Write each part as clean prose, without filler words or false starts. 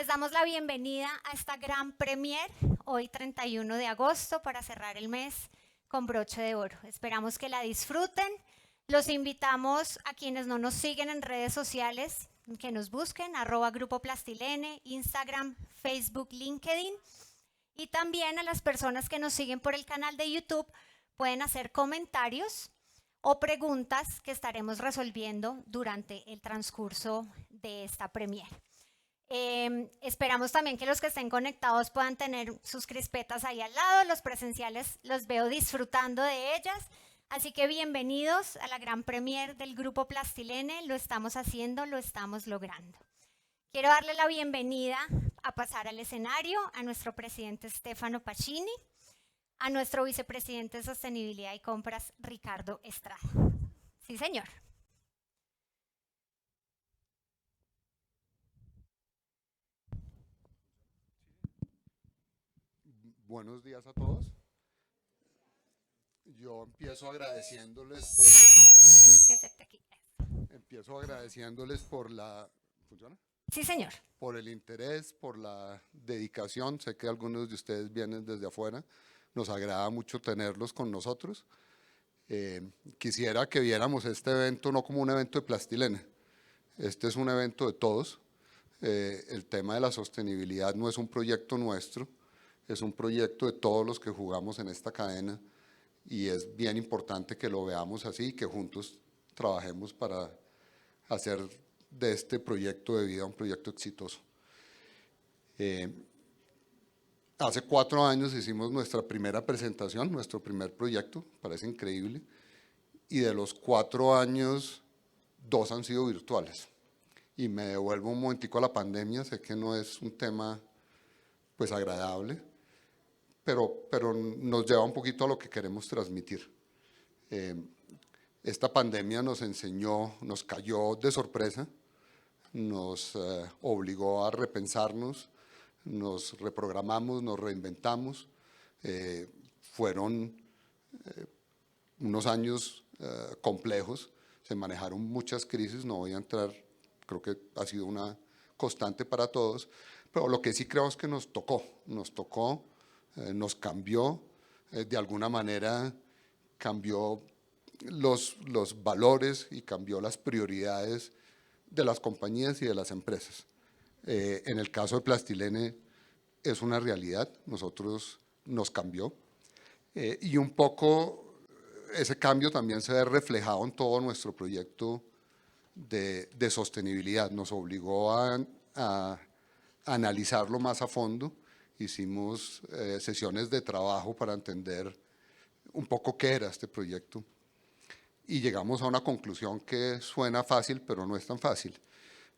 Les damos la bienvenida a esta gran premier, hoy 31 de agosto, para cerrar el mes con broche de oro. Esperamos que la disfruten. Los invitamos a quienes no nos siguen en redes sociales, que nos busquen, @Grupo Plastilene, Instagram, Facebook, LinkedIn. Y también a las personas que nos siguen por el canal de YouTube, pueden hacer comentarios o preguntas que estaremos resolviendo durante el transcurso de esta premier. Esperamos también que los que estén conectados puedan tener sus crispetas ahí al lado. Los presenciales los veo disfrutando de ellas. Así que bienvenidos a la gran premier del Grupo Plastilene. Lo estamos haciendo, lo estamos logrando. Quiero darle la bienvenida a pasar al escenario a nuestro presidente Stefano Pacini, a nuestro vicepresidente de Sostenibilidad y Compras, Ricardo Estrada. Sí, señor. Buenos días a todos. Yo empiezo agradeciéndoles Tienes que hacerte aquí. por la, ¿funciona? Sí, señor. Por el interés, por la dedicación. Sé que algunos de ustedes vienen desde afuera. Nos agrada mucho tenerlos con nosotros. Quisiera que viéramos este evento no como un evento de Plastilene. Este es un evento de todos. El tema de la sostenibilidad no es un proyecto nuestro, es un proyecto de todos los que jugamos en esta cadena y es bien importante que lo veamos así y que juntos trabajemos para hacer de este proyecto de vida un proyecto exitoso. Hace 4 años hicimos nuestra primera presentación, nuestro primer proyecto, parece increíble, y de los 4 años, 2 han sido virtuales. Y me devuelvo un momentico a la pandemia, sé que no es un tema pues agradable, pero nos lleva un poquito a lo que queremos transmitir. Esta pandemia nos enseñó, nos cayó de sorpresa, nos obligó a repensarnos, nos reprogramamos, nos reinventamos. Fueron unos años complejos, se manejaron muchas crisis, no voy a entrar, creo que ha sido una constante para todos, pero lo que sí creo es que nos tocó, nos cambió, de alguna manera cambió los valores y cambió las prioridades de las compañías y de las empresas. En el caso de Plastilene es una realidad, nosotros nos cambió y un poco ese cambio también se ve reflejado en todo nuestro proyecto de sostenibilidad. Nos obligó a analizarlo más a fondo, hicimos sesiones de trabajo para entender un poco qué era este proyecto y llegamos a una conclusión que suena fácil, pero no es tan fácil.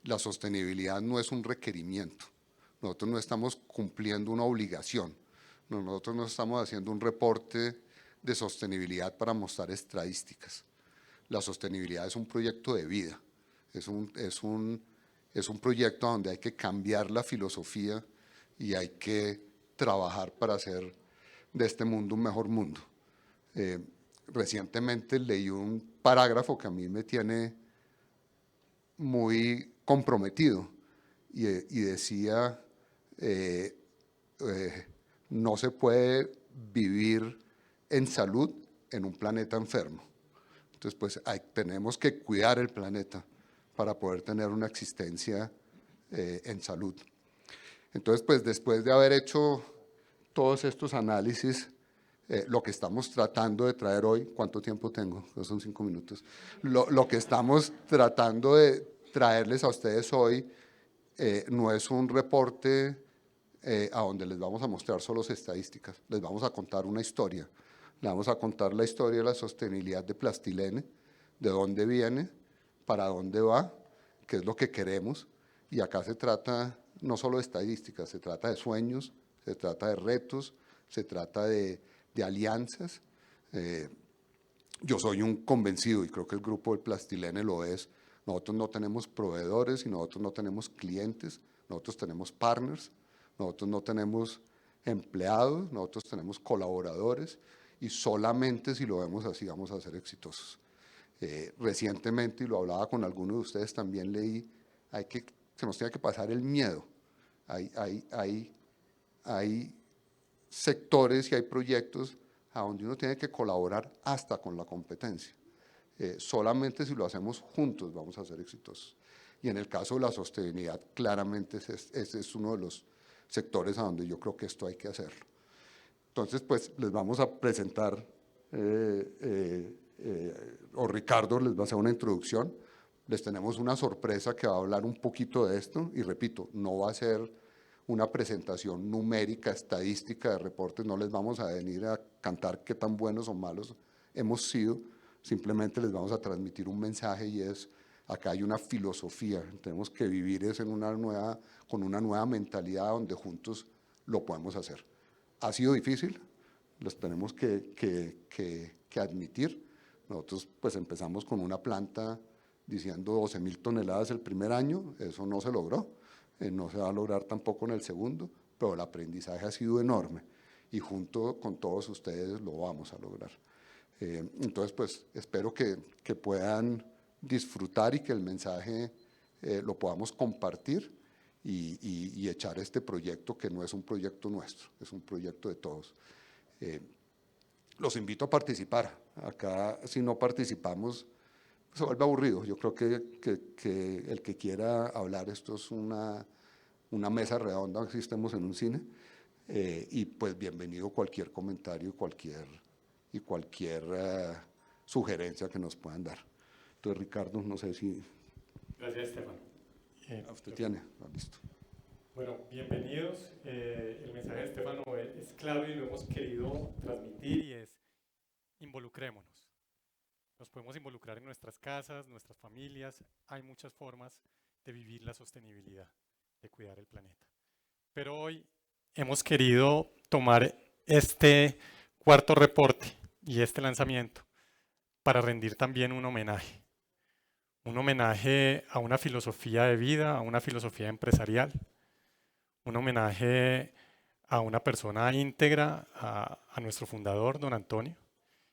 La sostenibilidad no es un requerimiento, nosotros no estamos cumpliendo una obligación, nosotros no estamos haciendo un reporte de sostenibilidad para mostrar estadísticas. La sostenibilidad es un proyecto de vida, es un proyecto donde hay que cambiar la filosofía y hay que trabajar para hacer de este mundo un mejor mundo. Recientemente leí un parágrafo que a mí me tiene muy comprometido y decía, no se puede vivir en salud en un planeta enfermo. Entonces, pues tenemos que cuidar el planeta para poder tener una existencia en salud. Entonces, pues después de haber hecho todos estos análisis, lo que estamos tratando de traer hoy, ¿cuánto tiempo tengo? Son 5 minutos. Lo que estamos tratando de traerles a ustedes hoy no es un reporte a donde les vamos a mostrar solo estadísticas, les vamos a contar una historia. Le vamos a contar la historia de la sostenibilidad de Plastilene, de dónde viene, para dónde va, qué es lo que queremos. Y acá se trata no solo de estadísticas, se trata de sueños, se trata de retos, se trata de alianzas. Yo soy un convencido, y creo que el grupo del Plastilene lo es, nosotros no tenemos proveedores y nosotros no tenemos clientes, nosotros tenemos partners, nosotros no tenemos empleados, nosotros tenemos colaboradores y solamente si lo vemos así vamos a ser exitosos. Recientemente, y lo hablaba con algunos de ustedes, también leí, se nos tiene que pasar el miedo. Hay sectores y hay proyectos a donde uno tiene que colaborar hasta con la competencia. Solamente si lo hacemos juntos vamos a ser exitosos. Y en el caso de la sostenibilidad, claramente ese es uno de los sectores a donde yo creo que esto hay que hacerlo. Entonces, pues les vamos a presentar, o Ricardo les va a hacer una introducción. Les tenemos una sorpresa que va a hablar un poquito de esto, y repito, no va a ser una presentación numérica, estadística de reportes, no les vamos a venir a cantar qué tan buenos o malos hemos sido, simplemente les vamos a transmitir un mensaje, y es, acá hay una filosofía, tenemos que vivir es con una nueva mentalidad donde juntos lo podemos hacer. Ha sido difícil, los tenemos que admitir. Nosotros pues empezamos con una planta diciendo 12,000 toneladas el primer año, eso no se logró, no se va a lograr tampoco en el segundo, pero el aprendizaje ha sido enorme y junto con todos ustedes lo vamos a lograr. Entonces pues espero que puedan disfrutar y que el mensaje lo podamos compartir y echar este proyecto, que no es un proyecto nuestro, es un proyecto de todos. Los invito a participar. Acá si no participamos se vuelve aburrido. Yo creo que el que quiera hablar, esto es una mesa redonda, si estemos en un cine, y pues bienvenido cualquier comentario y cualquier sugerencia que nos puedan dar. Entonces, Ricardo, no sé si… Gracias, Estefano. Usted tiene, listo. Bueno, bienvenidos. El mensaje de Estefano es claro y lo hemos querido transmitir, y es: involucrémonos. Nos podemos involucrar en nuestras casas, nuestras familias. Hay muchas formas de vivir la sostenibilidad, de cuidar el planeta. Pero hoy hemos querido tomar este cuarto reporte y este lanzamiento para rendir también un homenaje a una filosofía de vida, a una filosofía empresarial, un homenaje a una persona íntegra, a nuestro fundador, don Antonio,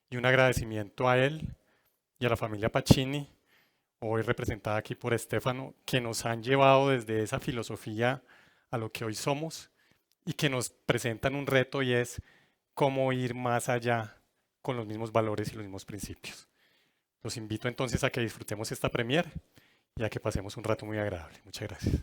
y un agradecimiento a él y a la familia Pacini, hoy representada aquí por Estefano, que nos han llevado desde esa filosofía a lo que hoy somos y que nos presentan un reto, y es cómo ir más allá con los mismos valores y los mismos principios. Los invito entonces a que disfrutemos esta premier y a que pasemos un rato muy agradable. Muchas gracias.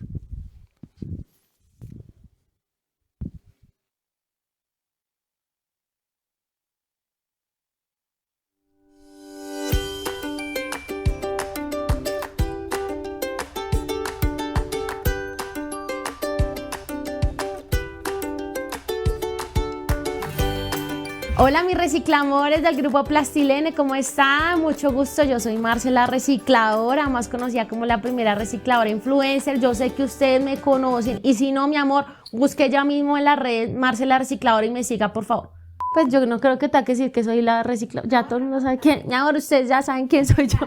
Hola mis reciclamores del grupo Plastilene, ¿cómo están? Mucho gusto, yo soy Marcela Recicladora, más conocida como la primera recicladora influencer. Yo sé que ustedes me conocen, y si no, mi amor, busque ya mismo en la red Marcela Recicladora y me siga, por favor. Pues yo no creo que tenga que decir que soy la recicladora, ya todo el mundo sabe quién, mi amor, ustedes ya saben quién soy yo.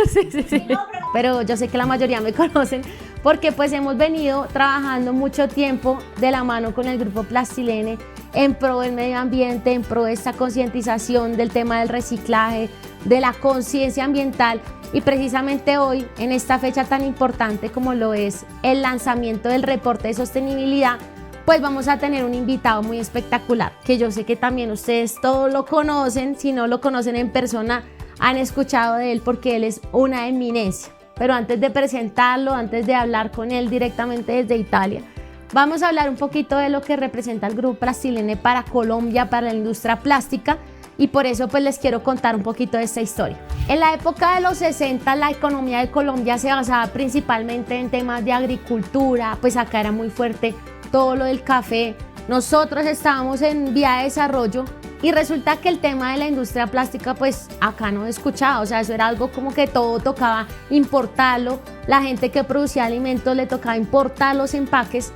Sí. Pero yo sé que la mayoría me conocen porque pues hemos venido trabajando mucho tiempo de la mano con el grupo Plastilene en pro del medio ambiente, en pro de esta concientización del tema del reciclaje, de la conciencia ambiental, y precisamente hoy, en esta fecha tan importante como lo es el lanzamiento del reporte de sostenibilidad, pues vamos a tener un invitado muy espectacular, que yo sé que también ustedes todos lo conocen. Si no lo conocen en persona, han escuchado de él porque él es una eminencia. Pero antes de presentarlo, antes de hablar con él directamente desde Italia, vamos a hablar un poquito de lo que representa el grupo Plastilene para Colombia, para la industria plástica, y por eso pues les quiero contar un poquito de esta historia. En la época de los 60, la economía de Colombia se basaba principalmente en temas de agricultura, pues acá era muy fuerte todo lo del café. Nosotros estábamos en vía de desarrollo y resulta que el tema de la industria plástica pues acá no he escuchado, o sea, eso era algo como que todo tocaba importarlo, la gente que producía alimentos le tocaba importar los empaques.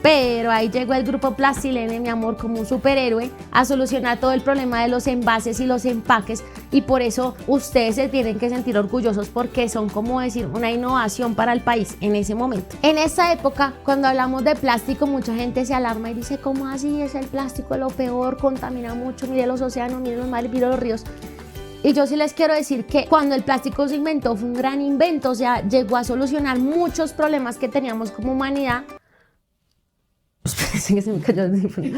Pero ahí llegó el grupo Plastilene, mi amor, como un superhéroe a solucionar todo el problema de los envases y los empaques, y por eso ustedes se tienen que sentir orgullosos porque son, como decir, una innovación para el país en ese momento. En esa época, cuando hablamos de plástico, mucha gente se alarma y dice, ¿cómo así? Es el plástico lo peor, contamina mucho, mire los océanos, mire los mares, mire los ríos. Y yo sí les quiero decir que cuando el plástico se inventó fue un gran invento, o sea, llegó a solucionar muchos problemas que teníamos como humanidad. parece que se me cayó el teléfono.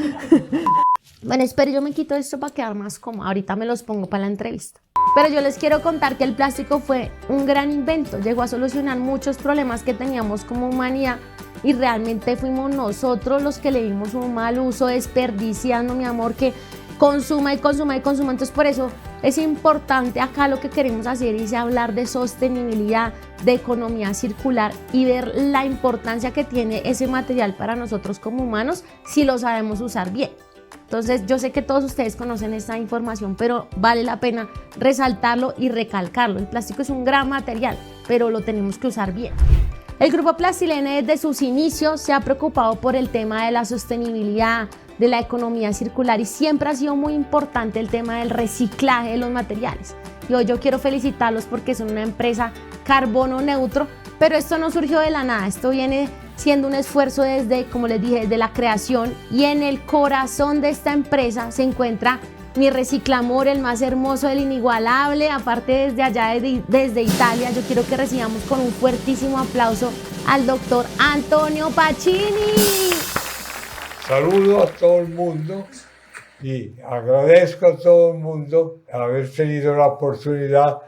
Bueno, espero, yo me quito esto para quedar más cómodo. Ahorita me los pongo para la entrevista. Pero yo les quiero contar que el plástico fue un gran invento. Llegó a solucionar muchos problemas que teníamos como humanidad y realmente fuimos nosotros los que le dimos un mal uso, desperdiciando, mi amor, que consuma y consuma y consuma. Entonces, por eso es importante acá lo que queremos hacer es hablar de sostenibilidad, de economía circular y ver la importancia que tiene ese material para nosotros como humanos si lo sabemos usar bien. Entonces, yo sé que todos ustedes conocen esta información, pero vale la pena resaltarlo y recalcarlo. El plástico es un gran material, pero lo tenemos que usar bien. El Grupo Plastilene desde sus inicios se ha preocupado por el tema de la sostenibilidad, de la economía circular y siempre ha sido muy importante el tema del reciclaje de los materiales. Y hoy yo quiero felicitarlos porque son una empresa carbono neutro, pero esto no surgió de la nada, esto viene siendo un esfuerzo desde, como les dije, desde la creación, y en el corazón de esta empresa se encuentra mi Reciclamor, el más hermoso, el inigualable, aparte desde allá, desde Italia. Yo quiero que recibamos con un fuertísimo aplauso al doctor Antonio Pacini. Saludo a todo el mundo y agradezco a todo el mundo haber tenido la oportunidad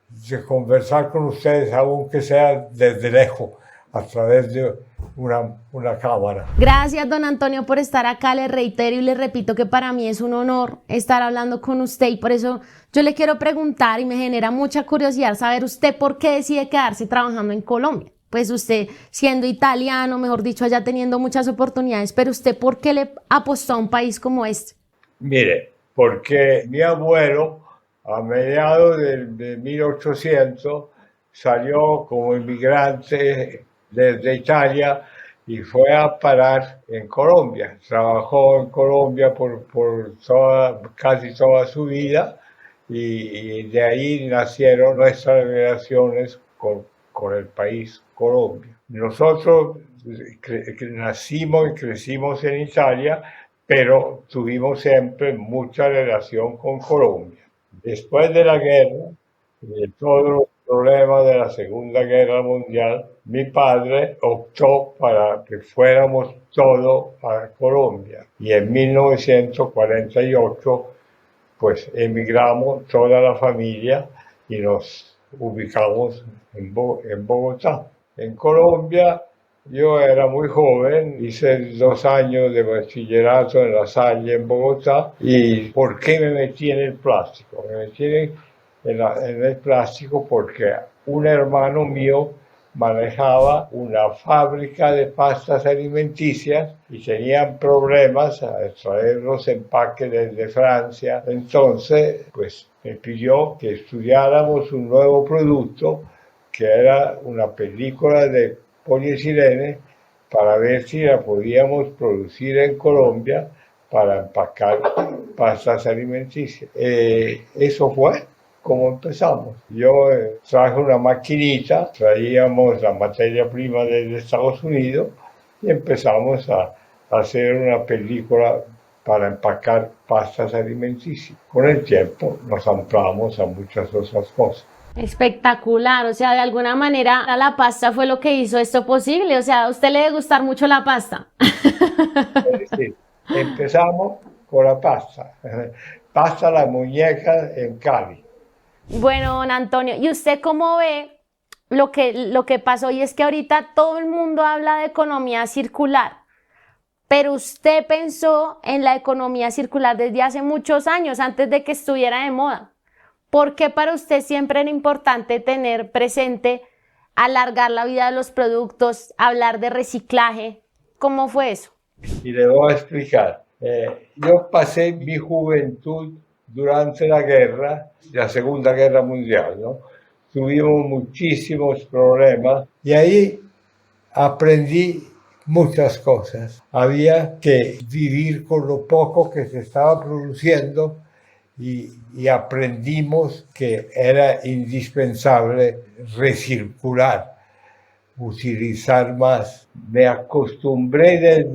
de conversar con ustedes, aunque sea desde lejos, a través de una cámara. Gracias, don Antonio, por estar acá. Le reitero y le repito que para mí es un honor estar hablando con usted y por eso yo le quiero preguntar y me genera mucha curiosidad saber usted por qué decide quedarse trabajando en Colombia. Pues usted siendo italiano, mejor dicho, allá teniendo muchas oportunidades, pero usted ¿por qué le apostó a un país como este? Mire, porque mi abuelo a mediados de 1800 salió como inmigrante desde Italia y fue a parar en Colombia. Trabajó en Colombia por casi toda su vida y de ahí nacieron nuestras relaciones con el país Colombia. Nosotros nacimos y crecimos en Italia, pero tuvimos siempre mucha relación con Colombia. Después de la guerra, de todos los problemas de la Segunda Guerra Mundial, mi padre optó para que fuéramos todos a Colombia. Y en 1948, pues emigramos toda la familia y nos ubicamos en Bogotá. En Colombia yo era muy joven, hice 2 años de bachillerato en La Salle, en Bogotá. ¿Y por qué me metí en el plástico? Me metí en el plástico porque un hermano mío manejaba una fábrica de pastas alimenticias y tenían problemas a extraer los empaques desde Francia. Entonces, pues me pidió que estudiáramos un nuevo producto que era una película de polietileno para ver si la podíamos producir en Colombia para empacar pastas alimenticias. Eso fue como empezamos. Yo traje una maquinita, traíamos la materia prima desde Estados Unidos y empezamos a hacer una película para empacar pastas alimenticias. Con el tiempo nos ampliamos a muchas otras cosas. Espectacular, o sea, de alguna manera la pasta fue lo que hizo esto posible, o sea, a usted le debe gustar mucho la pasta. Sí, empezamos con la pasta, pasta la muñeca en Cali. Bueno, don Antonio, ¿y usted cómo ve lo que pasó? Y es que ahorita todo el mundo habla de economía circular, pero usted pensó en la economía circular desde hace muchos años, antes de que estuviera de moda. ¿Por qué para usted siempre era importante tener presente alargar la vida de los productos, hablar de reciclaje? ¿Cómo fue eso? Y le voy a explicar. Yo pasé mi juventud durante la Segunda Guerra Mundial, ¿no? Tuvimos muchísimos problemas y ahí aprendí muchas cosas. Había que vivir con lo poco que se estaba produciendo y aprendimos que era indispensable recircular, utilizar más. Me acostumbré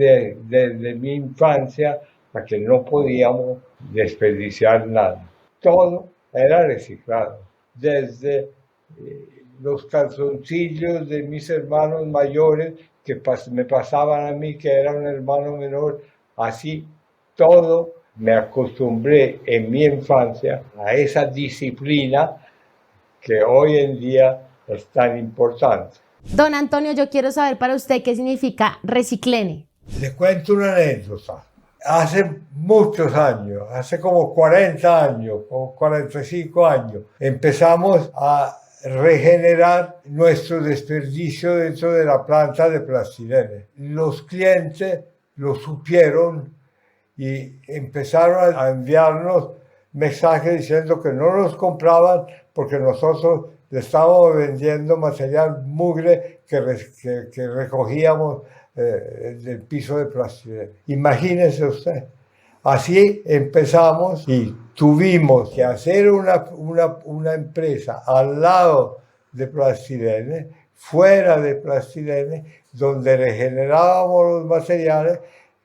desde mi infancia a que no podíamos desperdiciar nada. Todo era reciclado. Desde los calzoncillos de mis hermanos mayores que me pasaban a mí, que era un hermano menor, así todo me acostumbré en mi infancia a esa disciplina que hoy en día es tan importante. Don Antonio, yo quiero saber para usted qué significa Reciclene. Le cuento una anécdota. Hace muchos años, hace como 40 años o 45 años, empezamos a regenerar nuestro desperdicio dentro de la planta de Plastilene. Los clientes lo supieron y empezaron a enviarnos mensajes diciendo que no nos compraban porque nosotros le estábamos vendiendo material mugre que recogíamos del piso de Plastilene. Imagínese usted. Así empezamos y tuvimos que hacer una empresa al lado de Plastilene, fuera de Plastilene, donde regenerábamos los materiales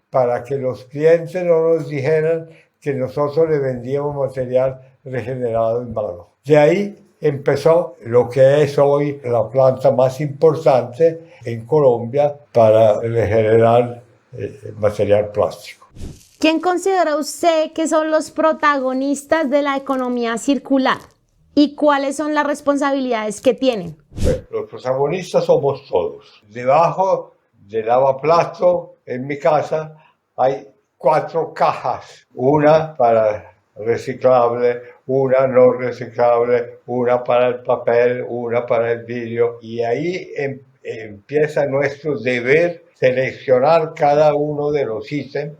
para que los clientes no nos dijeran que nosotros le vendíamos material regenerado y malo. De ahí empezó lo que es hoy la planta más importante en Colombia para regenerar material plástico. ¿Quién considera usted que son los protagonistas de la economía circular? ¿Y cuáles son las responsabilidades que tienen? Pues, los protagonistas somos todos. Debajo del lavaplato en mi casa hay 4 cajas. Una para reciclable, una no reciclable, una para el papel, una para el vidrio. Y ahí empieza nuestro deber seleccionar cada uno de los ítems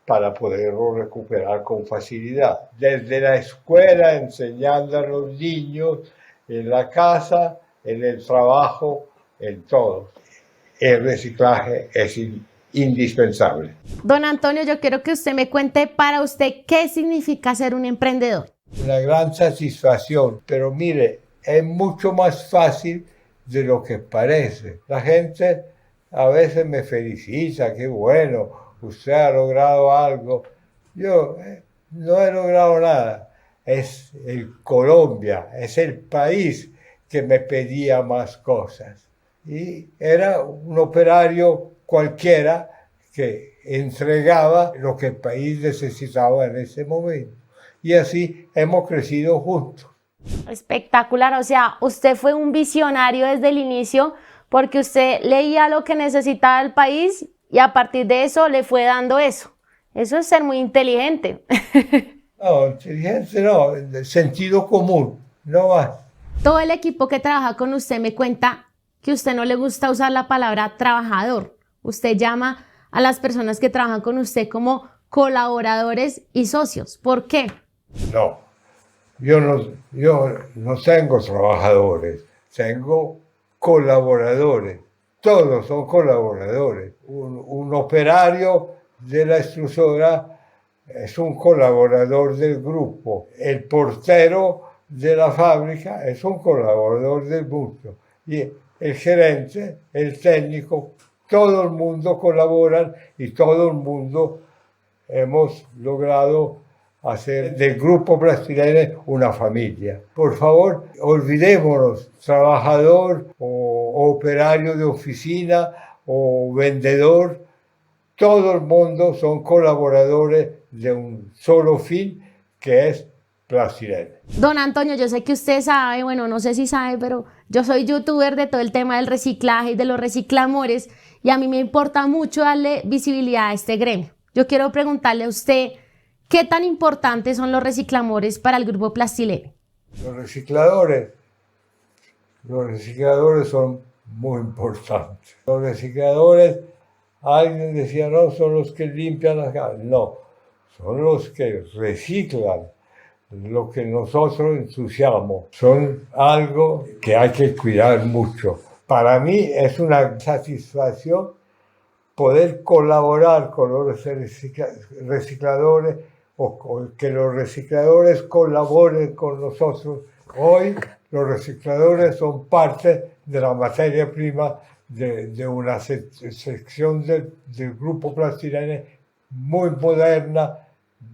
para poderlo recuperar con facilidad. Desde la escuela, enseñando a los niños, en la casa, en el trabajo, en todo. El reciclaje es indispensable. Don Antonio, yo quiero que usted me cuente para usted qué significa ser un emprendedor. Una gran satisfacción, pero mire, es mucho más fácil de lo que parece. La gente a veces me felicita, qué bueno, usted ha logrado algo. Yo no he logrado nada. Es Colombia, es el país que me pedía más cosas. Y era un operario cualquiera que entregaba lo que el país necesitaba en ese momento. Y así hemos crecido juntos. Espectacular, o sea, usted fue un visionario desde el inicio porque usted leía lo que necesitaba el país y a partir de eso le fue dando eso. Eso es ser muy inteligente. No, inteligente no, sentido común, no más. Todo el equipo que trabaja con usted me cuenta que a usted no le gusta usar la palabra trabajador. Usted llama a las personas que trabajan con usted como colaboradores y socios. ¿Por qué? No, yo no tengo trabajadores, tengo colaboradores. Todos son colaboradores. Un operario de la extrusora es un colaborador del grupo. El portero de la fábrica es un colaborador del grupo. Y el gerente, el técnico, todo el mundo colabora y todo el mundo hemos logrado hacer del grupo Plastilene una familia. Por favor, olvidémonos, trabajador o operario de oficina o vendedor, todo el mundo son colaboradores de un solo fin, que es Plastilene. Don Antonio, yo sé que usted sabe, bueno, no sé si sabe, pero yo soy youtuber de todo el tema del reciclaje y de los reciclamores y a mí me importa mucho darle visibilidad a este gremio. Yo quiero preguntarle a usted, ¿qué tan importantes son los reciclamores para el grupo Plastilene? Los recicladores son muy importantes. Los recicladores, alguien decía, no, son los que limpian las casas. No, son los que reciclan lo que nosotros ensuciamos. Son algo que hay que cuidar mucho. Para mí es una satisfacción poder colaborar con los recicladores o que los recicladores colaboren con nosotros. Hoy los recicladores son parte de la materia prima de una sección del grupo Plastilene muy moderna,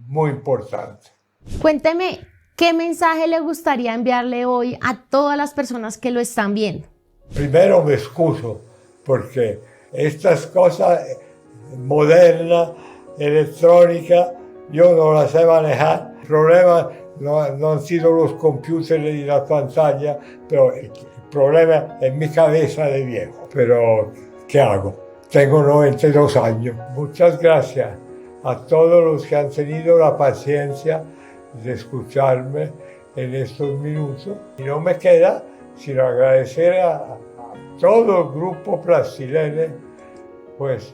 muy importante. Cuénteme, ¿qué mensaje le gustaría enviarle hoy a todas las personas que lo están viendo? Primero me excuso porque Estas cosas modernas, electrónicas, yo no las sé manejar. El problema no han sido los computers y las pantallas, pero el problema es mi cabeza de viejo. Pero, ¿qué hago? Tengo 92 años. Muchas gracias a todos los que han tenido la paciencia de escucharme en estos minutos. Y no me queda sino agradecer a todo el grupo Plastilene, pues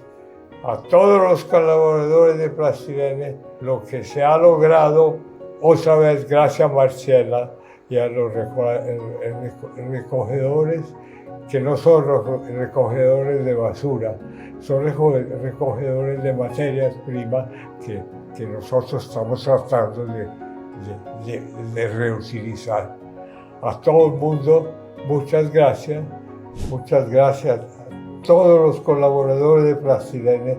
a todos los colaboradores de Plastilene, lo que se ha logrado, otra vez gracias a Marcela y a los recogedores, que no son recogedores de basura, son recogedores de materias primas que nosotros estamos tratando de reutilizar. A todo el mundo, muchas gracias a todos los colaboradores de Plastilene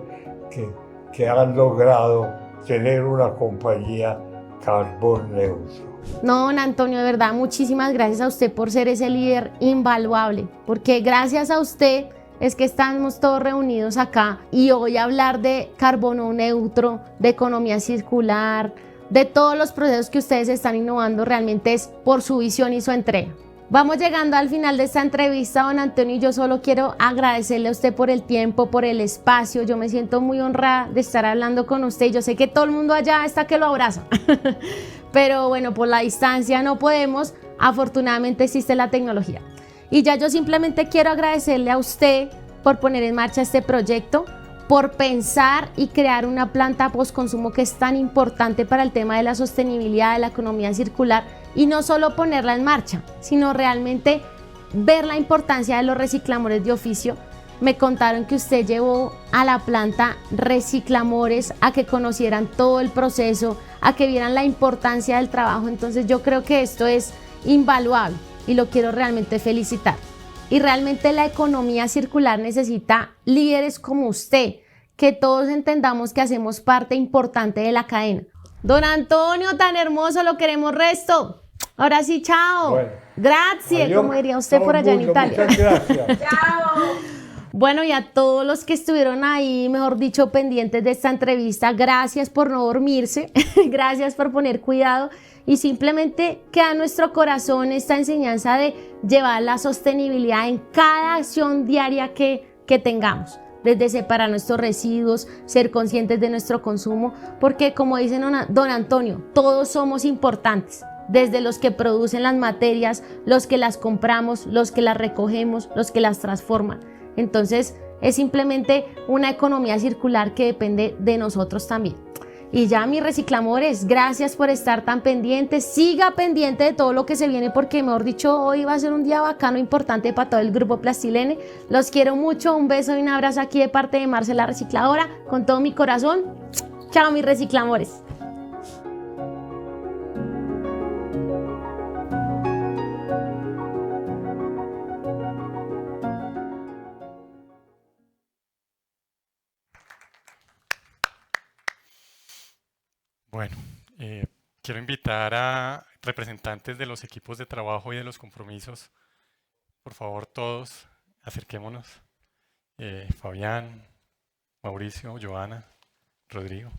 que han logrado tener una compañía carbón neutro. No, don Antonio, de verdad, muchísimas gracias a usted por ser ese líder invaluable, porque gracias a usted es que estamos todos reunidos acá y hoy hablar de carbono neutro, de economía circular, de todos los procesos que ustedes están innovando, realmente es por su visión y su entrega. Vamos llegando al final de esta entrevista, don Antonio, y yo solo quiero agradecerle a usted por el tiempo, por el espacio. Yo me siento muy honrada de estar hablando con usted. Yo sé que todo el mundo allá está que lo abraza, pero bueno, por la distancia no podemos. Afortunadamente existe la tecnología. Y ya yo simplemente quiero agradecerle a usted por poner en marcha este proyecto, por pensar y crear una planta postconsumo que es tan importante para el tema de la sostenibilidad, de la economía circular, y no solo ponerla en marcha, sino realmente ver la importancia de los reciclamores de oficio. Me contaron que usted llevó a la planta reciclamores a que conocieran todo el proceso, a que vieran la importancia del trabajo. Entonces yo creo que esto es invaluable y lo quiero realmente felicitar. Y realmente la economía circular necesita líderes como usted, que todos entendamos que hacemos parte importante de la cadena. Don Antonio, tan hermoso, lo queremos resto. Ahora sí, chao. Bueno, gracias, adiós, como diría usted por allá en Italia. Muchas gracias. Bueno, y a todos los que estuvieron ahí, mejor dicho, pendientes de esta entrevista, gracias por no dormirse, gracias por poner cuidado y simplemente queda en nuestro corazón esta enseñanza de llevar la sostenibilidad en cada acción diaria que tengamos. Desde separar nuestros residuos, ser conscientes de nuestro consumo, porque como dice don Antonio, todos somos importantes, desde los que producen las materias, los que las compramos, los que las recogemos, los que las transforman. Entonces es simplemente una economía circular que depende de nosotros también. Y ya, mis reciclamores, gracias por estar tan pendientes. Siga pendiente de todo lo que se viene porque, mejor dicho, hoy va a ser un día bacano, importante para todo el grupo Plastilene. Los quiero mucho, un beso y un abrazo aquí de parte de Marcela Recicladora, con todo mi corazón. Chao, mis reciclamores. Bueno, quiero invitar a representantes de los equipos de trabajo y de los compromisos. Por favor, todos, acerquémonos. Fabián, Mauricio, Joana, Rodrigo.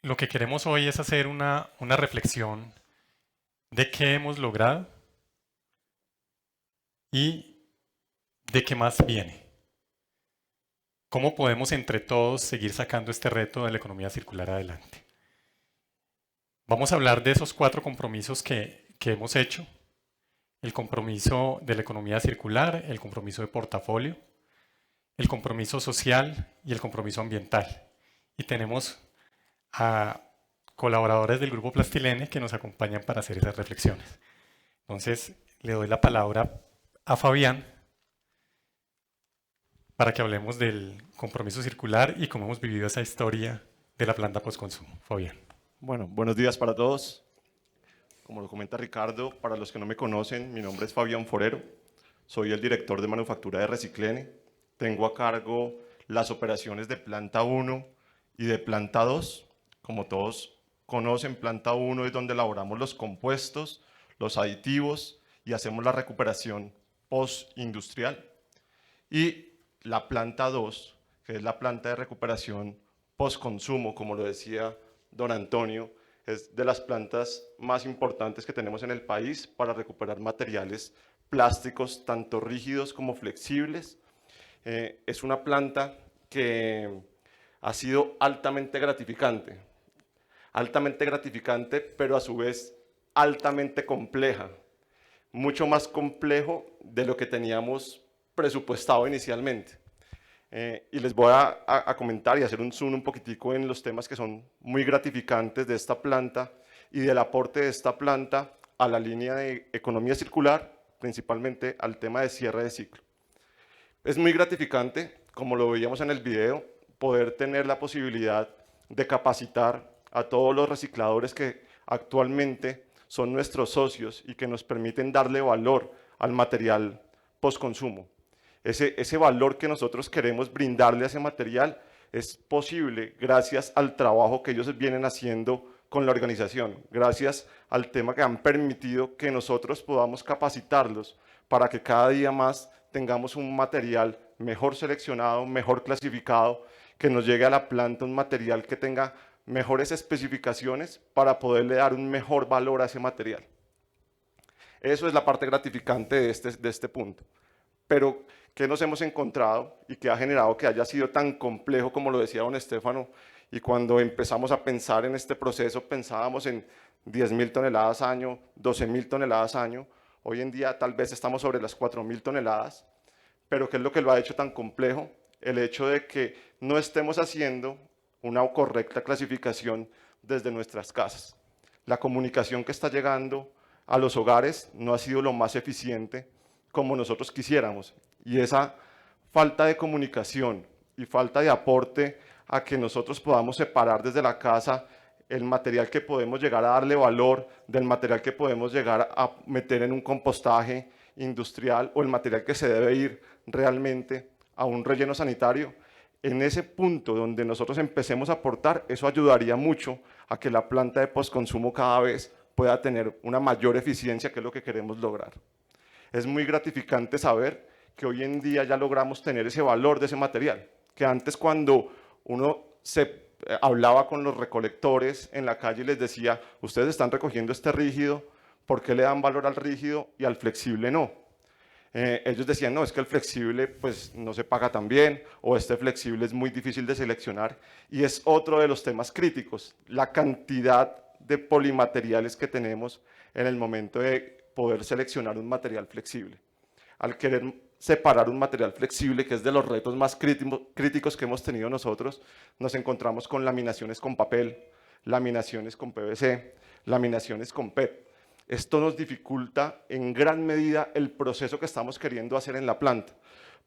Lo que queremos hoy es hacer una reflexión de qué hemos logrado y de qué más viene. ¿Cómo podemos entre todos seguir sacando este reto de la economía circular adelante? Vamos a hablar de esos 4 compromisos que hemos hecho. El compromiso de la economía circular, el compromiso de portafolio, el compromiso social y el compromiso ambiental. Y tenemos a colaboradores del Grupo Plastilene que nos acompañan para hacer esas reflexiones. Entonces, le doy la palabra a Fabián para que hablemos del compromiso circular y cómo hemos vivido esa historia de la planta postconsumo. Fabián. Bueno, buenos días para todos. Como lo comenta Ricardo, para los que no me conocen, mi nombre es Fabián Forero. Soy el director de manufactura de Reciclene. Tengo a cargo las operaciones de planta 1 y de planta 2. Como todos conocen, planta 1 es donde elaboramos los compuestos, los aditivos y hacemos la recuperación postindustrial. Y la planta 2, que es la planta de recuperación postconsumo, como lo decía don Antonio, es de las plantas más importantes que tenemos en el país para recuperar materiales plásticos, tanto rígidos como flexibles. Es una planta que ha sido altamente gratificante, pero a su vez altamente compleja, mucho más complejo de lo que teníamos presupuestado inicialmente. Y les voy a comentar y hacer un zoom un poquitico en los temas que son muy gratificantes de esta planta y del aporte de esta planta a la línea de economía circular, principalmente al tema de cierre de ciclo. Es muy gratificante, como lo veíamos en el video, poder tener la posibilidad de capacitar a todos los recicladores que actualmente son nuestros socios y que nos permiten darle valor al material postconsumo. Ese valor que nosotros queremos brindarle a ese material es posible gracias al trabajo que ellos vienen haciendo con la organización, gracias al tema que han permitido que nosotros podamos capacitarlos para que cada día más tengamos un material mejor seleccionado, mejor clasificado, que nos llegue a la planta un material que tenga mejores especificaciones para poderle dar un mejor valor a ese material. Eso es la parte gratificante de este punto. Pero, ¿qué nos hemos encontrado y qué ha generado que haya sido tan complejo como lo decía don Estefano? Y cuando empezamos a pensar en este proceso, pensábamos en 10.000 toneladas año, 12.000 toneladas año. Hoy en día tal vez estamos sobre las 4.000 toneladas. Pero ¿qué es lo que lo ha hecho tan complejo? El hecho de que no estemos haciendo una correcta clasificación desde nuestras casas. La comunicación que está llegando a los hogares no ha sido lo más eficiente como nosotros quisiéramos. Y esa falta de comunicación y falta de aporte a que nosotros podamos separar desde la casa el material que podemos llegar a darle valor del material que podemos llegar a meter en un compostaje industrial o el material que se debe ir realmente a un relleno sanitario. En ese punto donde nosotros empecemos a aportar, eso ayudaría mucho a que la planta de postconsumo cada vez pueda tener una mayor eficiencia, que es lo que queremos lograr. Es muy gratificante saber que hoy en día ya logramos tener ese valor de ese material, que antes cuando uno hablaba con los recolectores en la calle y les decía, ustedes están recogiendo este rígido, ¿por qué le dan valor al rígido y al flexible no? Ellos decían, no, es que el flexible pues no se paga tan bien, o este flexible es muy difícil de seleccionar, y es otro de los temas críticos, la cantidad de polimateriales que tenemos en el momento de poder seleccionar un material flexible. Al querer separar un material flexible, que es de los retos más críticos que hemos tenido nosotros, nos encontramos con laminaciones con papel, laminaciones con PVC, laminaciones con PET. Esto nos dificulta en gran medida el proceso que estamos queriendo hacer en la planta.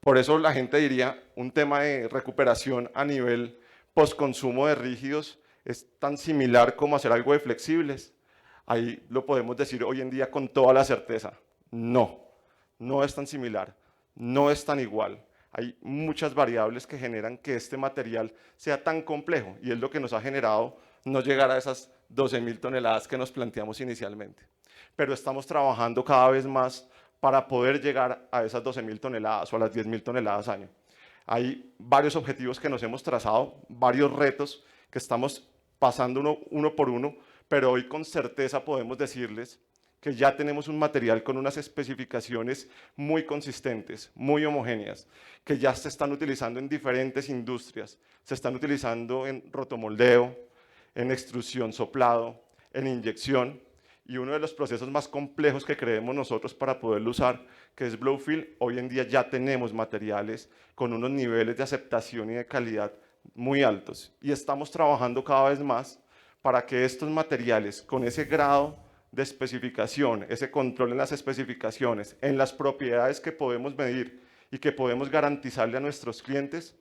Por eso la gente diría, un tema de recuperación a nivel postconsumo de rígidos es tan similar como hacer algo de flexibles. Ahí lo podemos decir hoy en día con toda la certeza. No, no es tan similar, no es tan igual. Hay muchas variables que generan que este material sea tan complejo y es lo que nos ha generado no llegar a esas 12.000 toneladas que nos planteamos inicialmente. Pero estamos trabajando cada vez más para poder llegar a esas 12.000 toneladas o a las 10.000 toneladas año. Hay varios objetivos que nos hemos trazado, varios retos que estamos pasando uno por uno, pero hoy con certeza podemos decirles que ya tenemos un material con unas especificaciones muy consistentes, muy homogéneas, que ya se están utilizando en diferentes industrias, se están utilizando en rotomoldeo, en extrusión soplado, en inyección, y uno de los procesos más complejos que creemos nosotros para poderlo usar, que es blow fill, hoy en día ya tenemos materiales con unos niveles de aceptación y de calidad muy altos, y estamos trabajando cada vez más para que estos materiales con ese grado de especificación, ese control en las especificaciones, en las propiedades que podemos medir y que podemos garantizarle a nuestros clientes,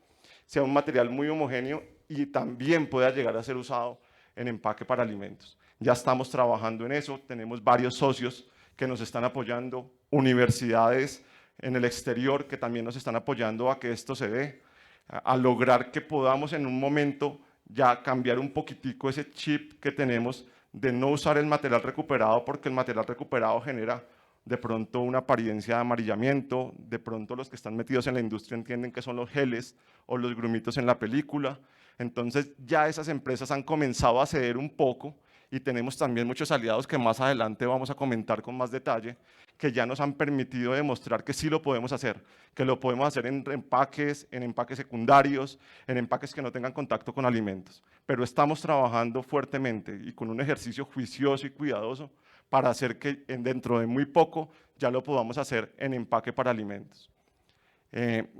sea un material muy homogéneo y también pueda llegar a ser usado en empaque para alimentos. Ya estamos trabajando en eso, tenemos varios socios que nos están apoyando, universidades en el exterior que también nos están apoyando a que esto se dé, a lograr que podamos en un momento ya cambiar un poquitico ese chip que tenemos de no usar el material recuperado, porque el material recuperado genera de pronto una apariencia de amarillamiento, de pronto los que están metidos en la industria entienden que son los geles o los grumitos en la película. Entonces ya esas empresas han comenzado a ceder un poco y tenemos también muchos aliados que más adelante vamos a comentar con más detalle, que ya nos han permitido demostrar que sí lo podemos hacer, que lo podemos hacer en empaques secundarios, en empaques que no tengan contacto con alimentos. Pero estamos trabajando fuertemente y con un ejercicio juicioso y cuidadoso para hacer que dentro de muy poco ya lo podamos hacer en empaque para alimentos.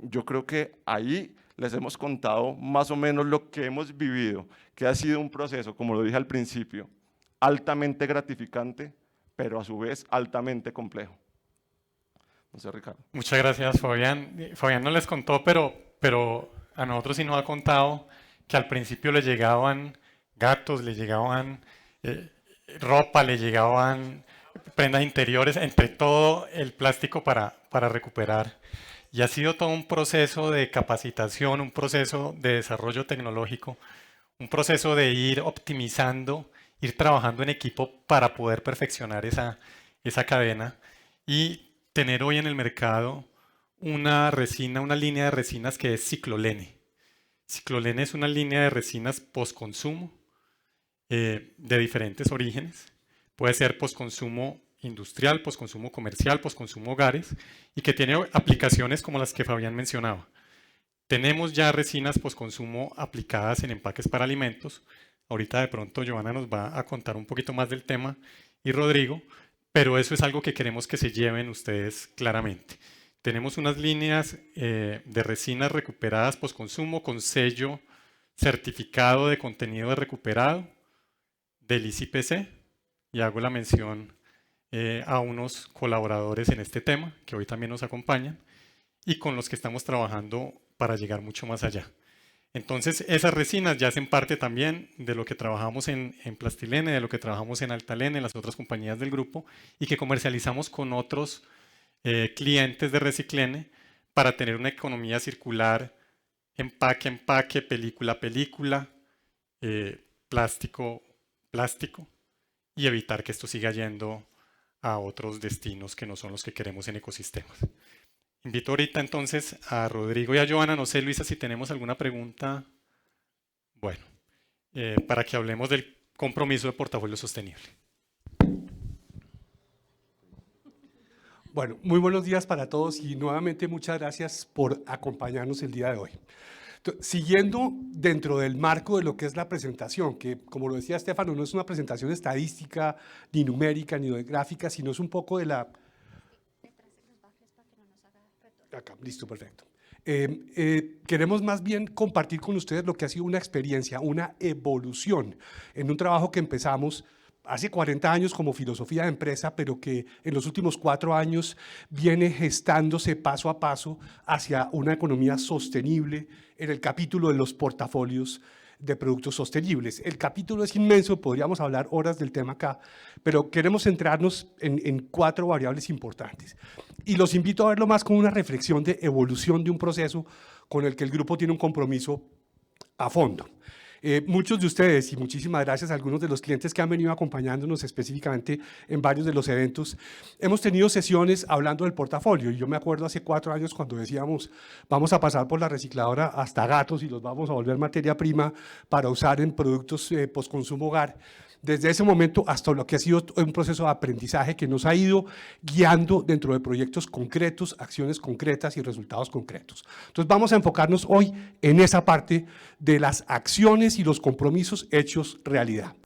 Yo creo que ahí les hemos contado más o menos lo que hemos vivido, que ha sido un proceso, como lo dije al principio, altamente gratificante, pero a su vez altamente complejo. No sé, Ricardo. Muchas gracias, Fabián. Fabián no les contó, pero a nosotros sí nos ha contado que al principio le llegaban gatos, le llegaban ropa, le llegaban prendas interiores, entre todo el plástico para recuperar. Y ha sido todo un proceso de capacitación, un proceso de desarrollo tecnológico, un proceso de ir optimizando, ir trabajando en equipo para poder perfeccionar esa cadena y tener hoy en el mercado una resina, una línea de resinas que es Ciclolene. Ciclolene es una línea de resinas postconsumo de diferentes orígenes. Puede ser postconsumo industrial, postconsumo comercial, postconsumo hogares, y que tiene aplicaciones como las que Fabián mencionaba. Tenemos ya resinas postconsumo aplicadas en empaques para alimentos. Ahorita de pronto Joana nos va a contar un poquito más del tema y Rodrigo, pero eso es algo que queremos que se lleven ustedes claramente. Tenemos unas líneas de resinas recuperadas postconsumo con sello certificado de contenido de recuperado del ICPC, y hago la mención a unos colaboradores en este tema que hoy también nos acompañan y con los que estamos trabajando para llegar mucho más allá. Entonces esas resinas ya hacen parte también de lo que trabajamos en Plastilene, de lo que trabajamos en Altalene, en las otras compañías del grupo, y que comercializamos con otros clientes de Reciclene para tener una economía circular, empaque, empaque, película, película, plástico, plástico, y evitar que esto siga yendo a otros destinos que no son los que queremos en ecosistemas. Invito ahorita entonces a Rodrigo y a Joana. No sé, Luisa, si tenemos alguna pregunta. Bueno, para que hablemos del compromiso de portafolio sostenible. Bueno, muy buenos días para todos y nuevamente muchas gracias por acompañarnos el día de hoy. Siguiendo dentro del marco de lo que es la presentación, que como lo decía Estefano, no es una presentación estadística, ni numérica, ni de gráfica, sino es un poco de la... Acá, listo, perfecto. Queremos más bien compartir con ustedes lo que ha sido una experiencia, una evolución en un trabajo que empezamos hace 40 años como filosofía de empresa, pero que en los últimos 4 años viene gestándose paso a paso hacia una economía sostenible en el capítulo de los portafolios de productos sostenibles. El capítulo es inmenso, podríamos hablar horas del tema acá, pero queremos centrarnos en 4 variables importantes. Y los invito a verlo más como una reflexión de evolución de un proceso con el que el grupo tiene un compromiso a fondo. Muchos de ustedes, y muchísimas gracias a algunos de los clientes que han venido acompañándonos específicamente en varios de los eventos, hemos tenido sesiones hablando del portafolio. Y yo me acuerdo hace 4 años cuando decíamos, vamos a pasar por la recicladora hasta gatos y los vamos a volver materia prima para usar en productos postconsumo hogar. Desde ese momento hasta lo que ha sido un proceso de aprendizaje que nos ha ido guiando dentro de proyectos concretos, acciones concretas y resultados concretos. Entonces vamos a enfocarnos hoy en esa parte de las acciones y los compromisos hechos realidad.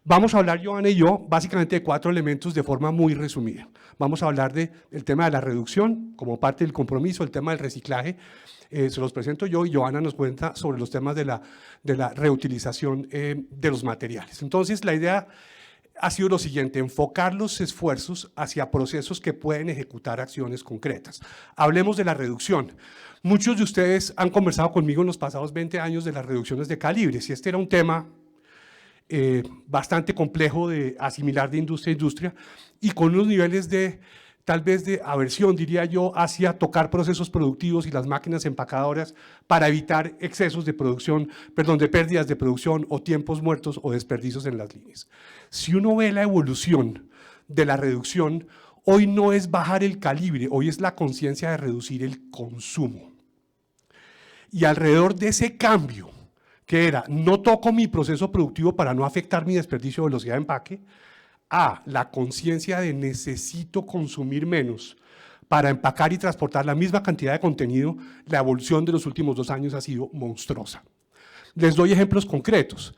Vamos a hablar, Joana y yo, básicamente de 4 elementos de forma muy resumida. Vamos a hablar del tema de la reducción como parte del compromiso, el tema del reciclaje, se los presento yo y Joana nos cuenta sobre los temas de la reutilización de los materiales. Entonces, la idea ha sido lo siguiente, enfocar los esfuerzos hacia procesos que pueden ejecutar acciones concretas. Hablemos de la reducción. Muchos de ustedes han conversado conmigo en los pasados 20 años de las reducciones de calibres, y este era un tema bastante complejo de asimilar de industria a industria y con unos niveles de tal vez de aversión, diría yo, hacia tocar procesos productivos y las máquinas empacadoras para evitar excesos de producción, perdón, de pérdidas de producción o tiempos muertos o desperdicios en las líneas. Si uno ve la evolución de la reducción, hoy no es bajar el calibre, hoy es la conciencia de reducir el consumo. Y alrededor de ese cambio, que era no toco mi proceso productivo para no afectar mi desperdicio de velocidad de empaque, a la conciencia de necesito consumir menos para empacar y transportar la misma cantidad de contenido, la evolución de los últimos 2 años ha sido monstruosa. Les doy ejemplos concretos.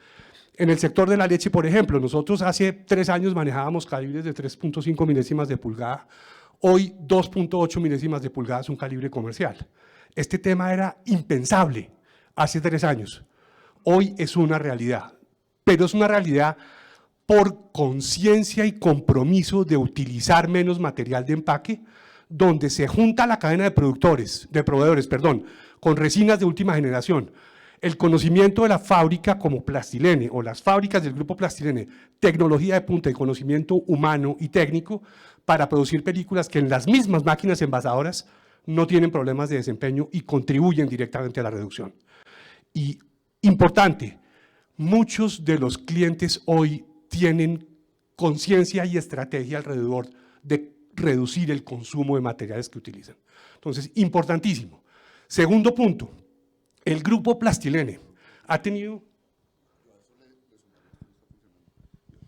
En el sector de la leche, por ejemplo, nosotros hace 3 años manejábamos calibres de 3.5 milésimas de pulgada, hoy 2.8 milésimas de pulgada es un calibre comercial. Este tema era impensable hace 3 años, hoy es una realidad, pero es una realidad por conciencia y compromiso de utilizar menos material de empaque, donde se junta la cadena de proveedores, con resinas de última generación, el conocimiento de la fábrica como Plastilene o las fábricas del grupo Plastilene, tecnología de punta y conocimiento humano y técnico para producir películas que en las mismas máquinas envasadoras no tienen problemas de desempeño y contribuyen directamente a la reducción. Y importante, muchos de los clientes hoy tienen conciencia y estrategia alrededor de reducir el consumo de materiales que utilizan. Entonces, importantísimo. Segundo punto, el grupo Plastilene ha tenido...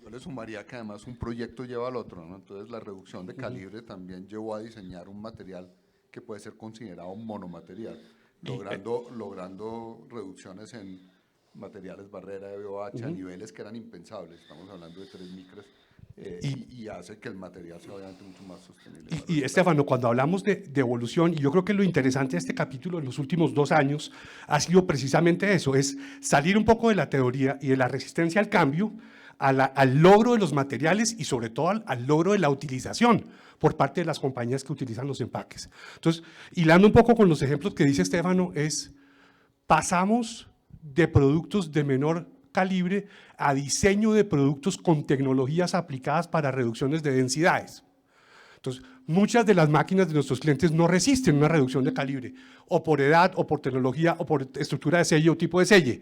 Yo le sumaría que además un proyecto lleva al otro, ¿no? Entonces la reducción de calibre también llevó a diseñar un material que puede ser considerado monomaterial, logrando reducciones en materiales barrera de BOH a niveles que eran impensables, estamos hablando de 3 micras, y hace que el material sea obviamente mucho más sostenible. Y Estefano, cuando hablamos de evolución, y yo creo que lo interesante de este capítulo en los últimos 2 años ha sido precisamente eso, es salir un poco de la teoría y de la resistencia al cambio, al logro de los materiales y sobre todo al logro de la utilización por parte de las compañías que utilizan los empaques. Entonces, hilando un poco con los ejemplos que dice Estefano, pasamos de productos de menor calibre a diseño de productos con tecnologías aplicadas para reducciones de densidades. Entonces, muchas de las máquinas de nuestros clientes no resisten una reducción de calibre, o por edad, o por tecnología, o por estructura de selle o tipo de selle.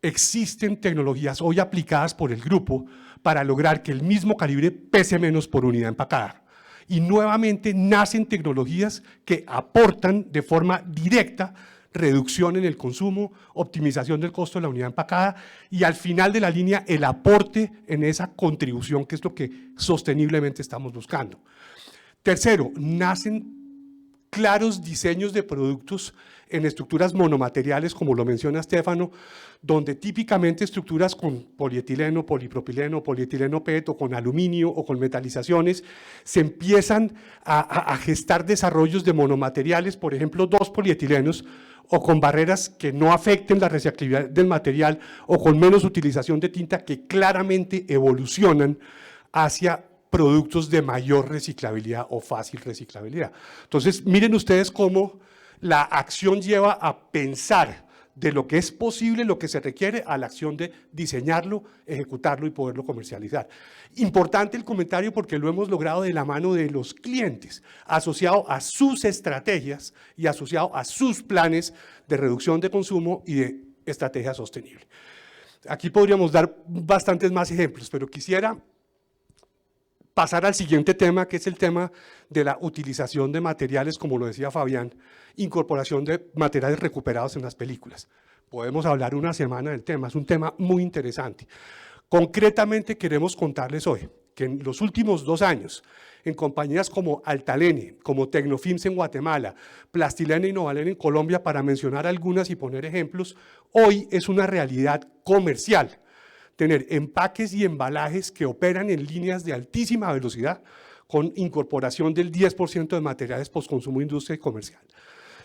Existen tecnologías hoy aplicadas por el grupo para lograr que el mismo calibre pese menos por unidad empacada. Y nuevamente nacen tecnologías que aportan de forma directa reducción en el consumo, optimización del costo de la unidad empacada y al final de la línea el aporte en esa contribución que es lo que sosteniblemente estamos buscando. Tercero, nacen claros diseños de productos en estructuras monomateriales, como lo menciona Estefano, donde típicamente estructuras con polietileno, polipropileno, polietileno PET o con aluminio o con metalizaciones, se empiezan a gestar desarrollos de monomateriales, por ejemplo, 2 polietilenos, o con barreras que no afecten la reciclabilidad del material o con menos utilización de tinta que claramente evolucionan hacia productos de mayor reciclabilidad o fácil reciclabilidad. Entonces, miren ustedes cómo la acción lleva a pensar de lo que es posible, lo que se requiere, a la acción de diseñarlo, ejecutarlo y poderlo comercializar. Importante el comentario porque lo hemos logrado de la mano de los clientes, asociado a sus estrategias y asociado a sus planes de reducción de consumo y de estrategia sostenible. Aquí podríamos dar bastantes más ejemplos, pero quisiera pasar al siguiente tema, que es el tema de la utilización de materiales, como lo decía Fabián, incorporación de materiales recuperados en las películas. Podemos hablar una semana del tema, es un tema muy interesante. Concretamente queremos contarles hoy que en los últimos 2 años, en compañías como Altalene, como Tecnofilms en Guatemala, Plastilene y Novalene en Colombia, para mencionar algunas y poner ejemplos, hoy es una realidad comercial tener empaques y embalajes que operan en líneas de altísima velocidad con incorporación del 10% de materiales postconsumo, industria y comercial.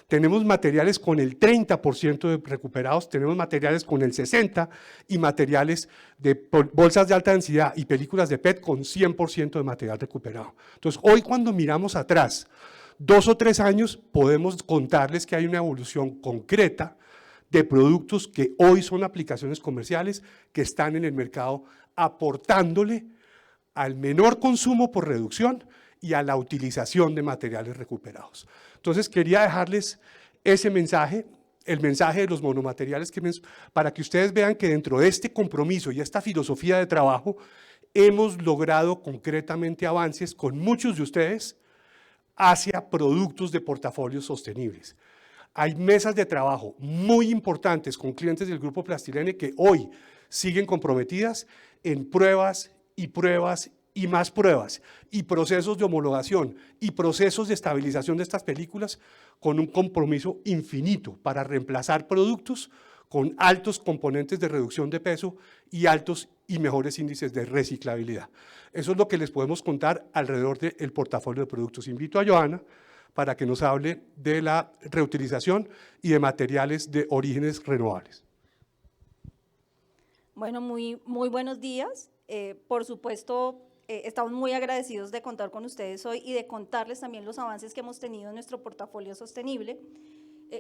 Tenemos materiales con el 30% de recuperados, tenemos materiales con el 60% y materiales de bolsas de alta densidad y películas de PET con 100% de material recuperado. Entonces, hoy cuando miramos atrás, 2 o 3 años, podemos contarles que hay una evolución concreta de productos que hoy son aplicaciones comerciales que están en el mercado aportándole al menor consumo por reducción y a la utilización de materiales recuperados. Entonces quería dejarles ese mensaje, el mensaje de los monomateriales, para que ustedes vean que dentro de este compromiso y esta filosofía de trabajo hemos logrado concretamente avances con muchos de ustedes hacia productos de portafolios sostenibles. Hay mesas de trabajo muy importantes con clientes del Grupo Plastilene que hoy siguen comprometidas en pruebas y pruebas y más pruebas, y procesos de homologación, y procesos de estabilización de estas películas, con un compromiso infinito para reemplazar productos con altos componentes de reducción de peso y altos y mejores índices de reciclabilidad. Eso es lo que les podemos contar alrededor del portafolio de productos. Invito a Johanna para que nos hable de la reutilización y de materiales de orígenes renovables. Bueno, muy buenos días. Por supuesto, estamos muy agradecidos de contar con ustedes hoy y de contarles también los avances que hemos tenido en nuestro portafolio sostenible.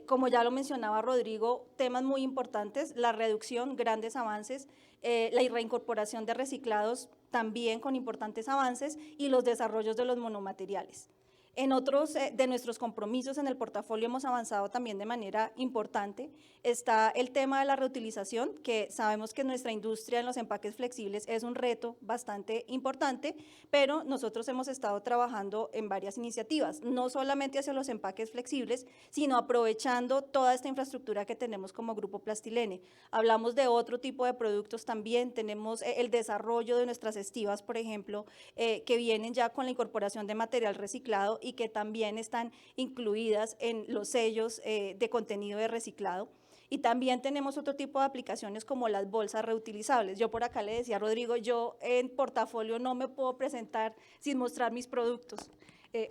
Como ya lo mencionaba Rodrigo, temas muy importantes, la reducción, grandes avances, la reincorporación de reciclados también con importantes avances y los desarrollos de los monomateriales. En otros de nuestros compromisos en el portafolio hemos avanzado también de manera importante. Está el tema de la reutilización, que sabemos que nuestra industria en los empaques flexibles es un reto bastante importante, pero nosotros hemos estado trabajando en varias iniciativas, no solamente hacia los empaques flexibles, sino aprovechando toda esta infraestructura que tenemos como Grupo Plastilene. Hablamos de otro tipo de productos también, tenemos el desarrollo de nuestras estivas, por ejemplo, que vienen ya con la incorporación de material reciclado y que también están incluidas en los sellos de contenido de reciclado. Y también tenemos otro tipo de aplicaciones como las bolsas reutilizables. Yo por acá le decía a Rodrigo, yo en portafolio no me puedo presentar sin mostrar mis productos.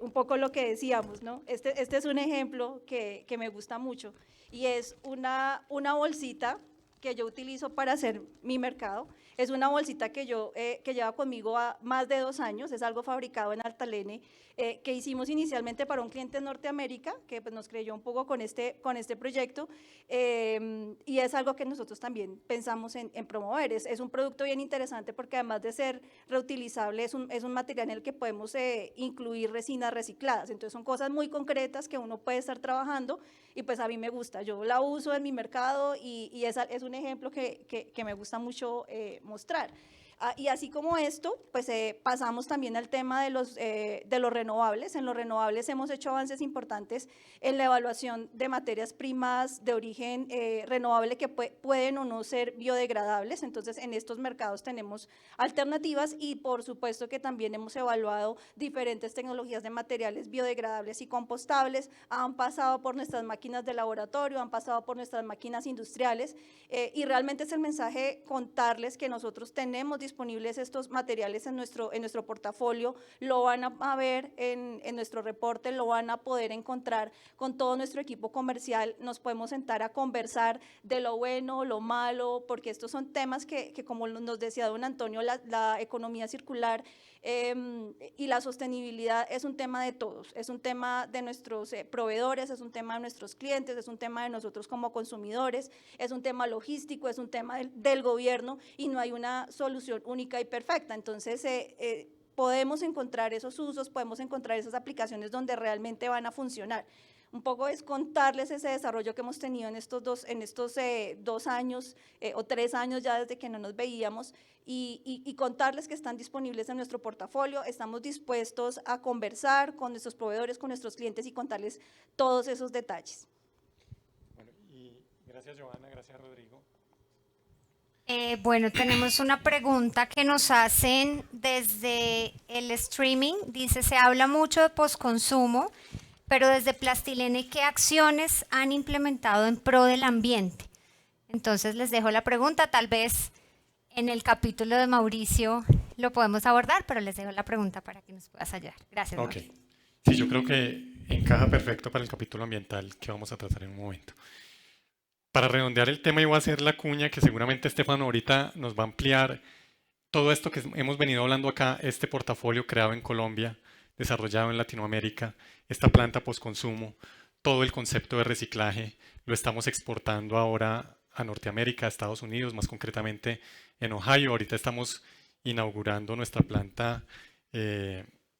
Un poco lo que decíamos, ¿no? Este es un ejemplo que me gusta mucho y es una bolsita que yo utilizo para hacer mi mercado. Es una bolsita que lleva conmigo más de 2 años, es algo fabricado en Altalene, que hicimos inicialmente para un cliente en Norteamérica, que pues, nos creyó un poco con este proyecto, y es algo que nosotros también pensamos en promover. Es un producto bien interesante porque además de ser reutilizable, es un material en el que podemos incluir resinas recicladas, entonces son cosas muy concretas que uno puede estar trabajando y pues a mí me gusta, yo la uso en mi mercado y es un ejemplo que me gusta mucho mostrar. Y así como esto, pues pasamos también al tema de los renovables. En los renovables hemos hecho avances importantes en la evaluación de materias primas de origen renovable que pueden o no ser biodegradables. Entonces, en estos mercados tenemos alternativas y por supuesto que también hemos evaluado diferentes tecnologías de materiales biodegradables y compostables. Han pasado por nuestras máquinas de laboratorio, han pasado por nuestras máquinas industriales y realmente es el mensaje contarles que nosotros tenemos disponibles estos materiales en nuestro portafolio, lo van a ver en nuestro reporte, lo van a poder encontrar con todo nuestro equipo comercial, nos podemos sentar a conversar de lo bueno, lo malo, porque estos son temas que como nos decía don Antonio, la economía circular y la sostenibilidad es un tema de todos, es un tema de nuestros proveedores, es un tema de nuestros clientes, es un tema de nosotros como consumidores, es un tema logístico, es un tema del gobierno y no hay una solución única y perfecta. Entonces, podemos encontrar esos usos, podemos encontrar esas aplicaciones donde realmente van a funcionar. Un poco es contarles ese desarrollo que hemos tenido en estos 2 años o 3 años ya desde que no nos veíamos y contarles que están disponibles en nuestro portafolio. Estamos dispuestos a conversar con nuestros proveedores, con nuestros clientes y contarles todos esos detalles. Bueno, y gracias Johanna, gracias Rodrigo. Bueno, tenemos una pregunta que nos hacen desde el streaming. Dice, se habla mucho de postconsumo, pero desde Plastilene, ¿qué acciones han implementado en pro del ambiente? Entonces les dejo la pregunta, tal vez en el capítulo de Mauricio lo podemos abordar, pero les dejo la pregunta para que nos puedas ayudar. Gracias. Ok, sí, yo creo que encaja perfecto para el capítulo ambiental que vamos a tratar en un momento. Para redondear el tema, y voy a hacer la cuña que seguramente Estefano ahorita nos va a ampliar todo esto que hemos venido hablando acá, este portafolio creado en Colombia, desarrollado en Latinoamérica, esta planta postconsumo, todo el concepto de reciclaje, lo estamos exportando ahora a Norteamérica, a Estados Unidos, más concretamente en Ohio. Ahorita estamos inaugurando nuestra planta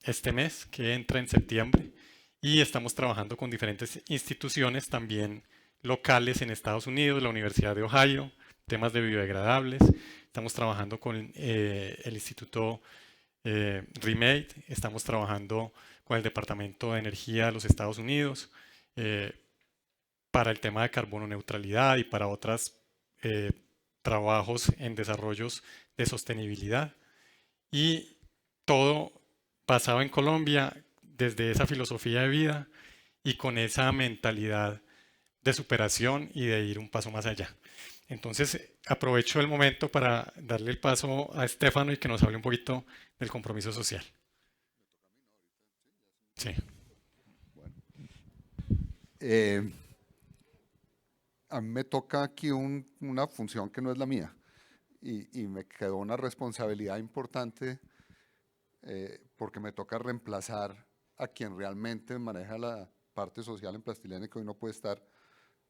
este mes, que entra en septiembre, y estamos trabajando con diferentes instituciones también locales en Estados Unidos, la Universidad de Ohio, temas de biodegradables. Estamos trabajando con el Instituto Remade, estamos trabajando con el Departamento de Energía de los Estados Unidos para el tema de carbono neutralidad y para otros trabajos en desarrollos de sostenibilidad. Y todo basado en Colombia, desde esa filosofía de vida y con esa mentalidad de superación y de ir un paso más allá. Entonces, aprovecho el momento para darle el paso a Estefano y que nos hable un poquito del compromiso social. Sí. A mí me toca aquí una función que no es la mía y me quedó una responsabilidad importante porque me toca reemplazar a quien realmente maneja la parte social en Plastilene, que hoy no puede estar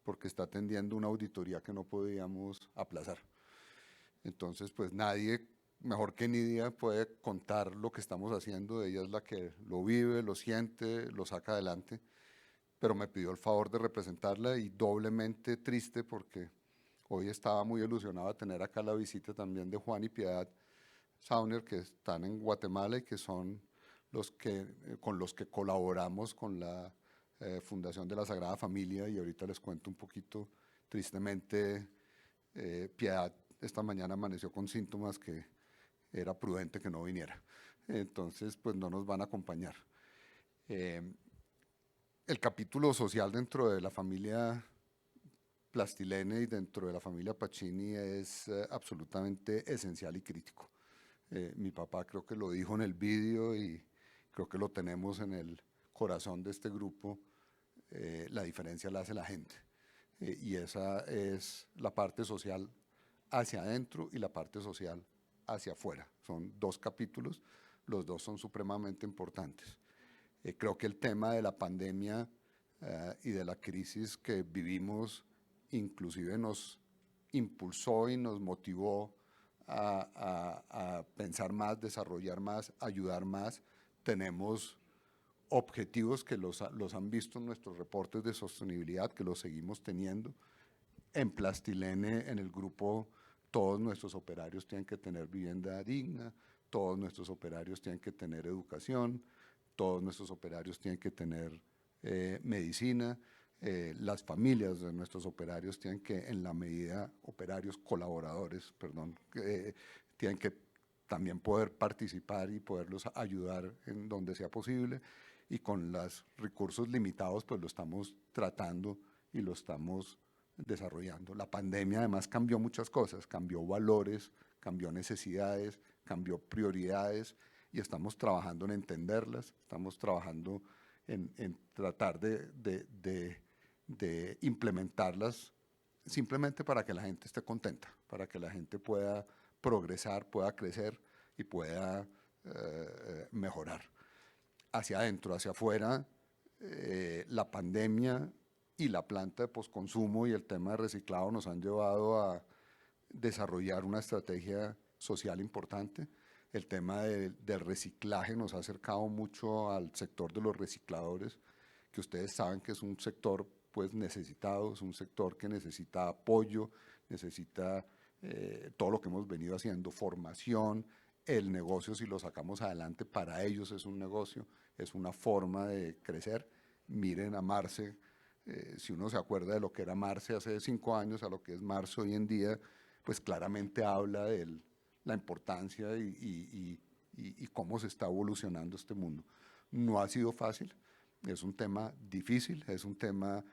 porque está atendiendo una auditoría que no podíamos aplazar. Entonces, pues nadie mejor que Nidia puede contar lo que estamos haciendo. Ella es la que lo vive, lo siente, lo saca adelante, pero me pidió el favor de representarla y doblemente triste porque hoy estaba muy ilusionado de tener acá la visita también de Juan y Piedad Sauner, que están en Guatemala y que son los que, con los que colaboramos con la Fundación de la Sagrada Familia, y ahorita les cuento un poquito. Tristemente, Piedad esta mañana amaneció con síntomas que era prudente que no viniera, entonces pues no nos van a acompañar. El capítulo social dentro de la familia Plastilene y dentro de la familia Pacini es absolutamente esencial y crítico. Mi papá creo que lo dijo en el vídeo y creo que lo tenemos en el corazón de este grupo. La diferencia la hace la gente, y esa es la parte social hacia adentro y la parte social hacia afuera. Son dos capítulos, los dos son supremamente importantes. Creo que el tema de la pandemia y de la crisis que vivimos inclusive nos impulsó y nos motivó a pensar más, desarrollar más, ayudar más. Tenemos objetivos que los han visto en nuestros reportes de sostenibilidad, que los seguimos teniendo. En Plastilene, en el grupo, todos nuestros operarios tienen que tener vivienda digna, todos nuestros operarios tienen que tener educación, todos nuestros operarios tienen que tener medicina, las familias de nuestros operarios tienen que, en la medida, colaboradores, perdón, tienen que también poder participar y poderlos ayudar en donde sea posible, y con los recursos limitados pues lo estamos tratando y lo estamos desarrollando. La pandemia además cambió muchas cosas, cambió valores, cambió necesidades, cambió prioridades, y estamos trabajando en entenderlas, estamos trabajando en tratar de implementarlas simplemente para que la gente esté contenta, para que la gente pueda progresar, pueda crecer y pueda mejorar. Hacia adentro, hacia afuera, la pandemia y la planta de posconsumo y el tema de reciclado nos han llevado a desarrollar una estrategia social importante. El tema del reciclaje nos ha acercado mucho al sector de los recicladores, que ustedes saben que es un sector pues necesitado, es un sector que necesita apoyo, necesita todo lo que hemos venido haciendo, formación. El negocio, si lo sacamos adelante, para ellos es un negocio, es una forma de crecer. Miren a Marce, si uno se acuerda de lo que era Marce hace 5 años a lo que es Marce hoy en día, pues claramente habla de la importancia y cómo se está evolucionando este mundo. No ha sido fácil, es un tema difícil, es un tema…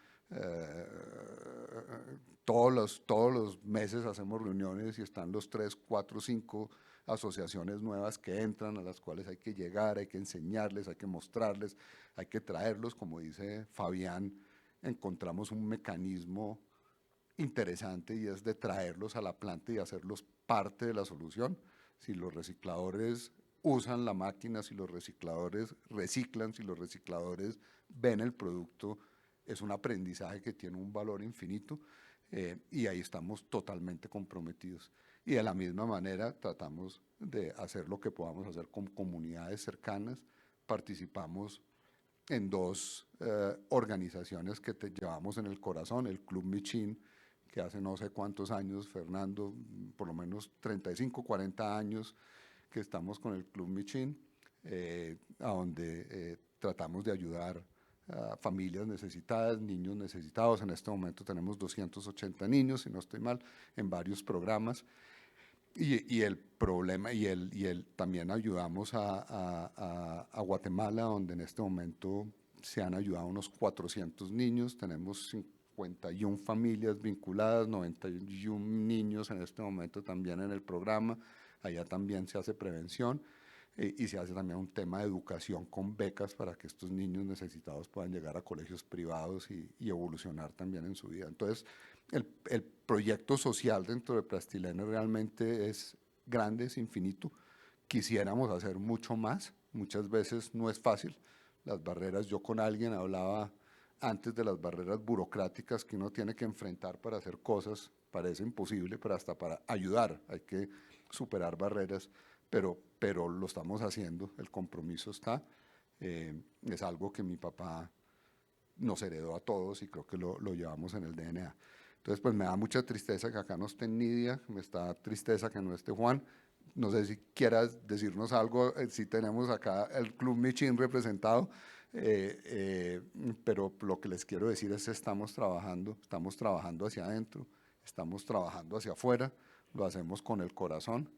todos los meses hacemos reuniones y están los 3, 4, 5 asociaciones nuevas que entran, a las cuales hay que llegar, hay que enseñarles, hay que mostrarles, hay que traerlos. Como dice Fabián, encontramos un mecanismo interesante y es de traerlos a la planta y hacerlos parte de la solución. Si los recicladores usan la máquina, si los recicladores reciclan, si los recicladores ven el producto, es un aprendizaje que tiene un valor infinito, y ahí estamos totalmente comprometidos. Y de la misma manera tratamos de hacer lo que podamos hacer con comunidades cercanas participamos en dos organizaciones que te llevamos en el corazón, el Club Michin, que hace no sé cuántos años, Fernando, por lo menos 35, 40 años que estamos con el Club Michin, a donde tratamos de ayudar a familias necesitadas, niños necesitados. En este momento tenemos 280 niños, si no estoy mal, en varios programas. Y el problema, también ayudamos a Guatemala, donde en este momento se han ayudado unos 400 niños, tenemos 51 familias vinculadas, 91 niños en este momento también en el programa, allá también se hace prevención y se hace también un tema de educación con becas para que estos niños necesitados puedan llegar a colegios privados y evolucionar también en su vida. Entonces, el proyecto social dentro de Plastilene realmente es grande, es infinito. Quisiéramos hacer mucho más, muchas veces no es fácil. Las barreras, yo con alguien hablaba antes de las barreras burocráticas que uno tiene que enfrentar para hacer cosas, parece imposible, pero hasta para ayudar hay que superar barreras, pero lo estamos haciendo, el compromiso está. Es algo que mi papá nos heredó a todos y creo que lo llevamos en el DNA. Entonces, pues me da mucha tristeza que acá no esté Nidia, me da tristeza que no esté Juan. No sé si quieras decirnos algo, si tenemos acá el Club Michin representado, pero lo que les quiero decir es que estamos trabajando hacia adentro, estamos trabajando hacia afuera, lo hacemos con el corazón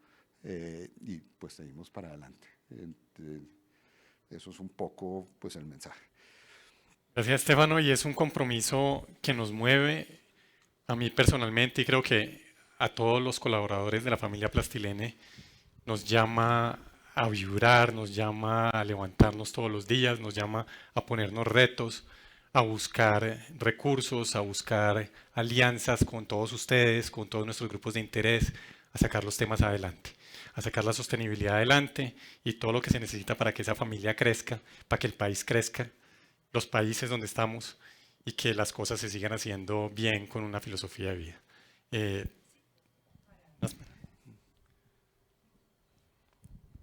y pues seguimos para adelante. Eso es un poco pues el mensaje. Gracias, Estefano, y es un compromiso que nos mueve a mí personalmente y creo que a todos los colaboradores de la familia Plastilene. Nos llama a vibrar, nos llama a levantarnos todos los días, nos llama a ponernos retos, a buscar recursos, a buscar alianzas con todos ustedes, con todos nuestros grupos de interés, a sacar los temas adelante, a sacar la sostenibilidad adelante y todo lo que se necesita para que esa familia crezca, para que el país crezca, los países donde estamos y que las cosas se sigan haciendo bien con una filosofía de vida.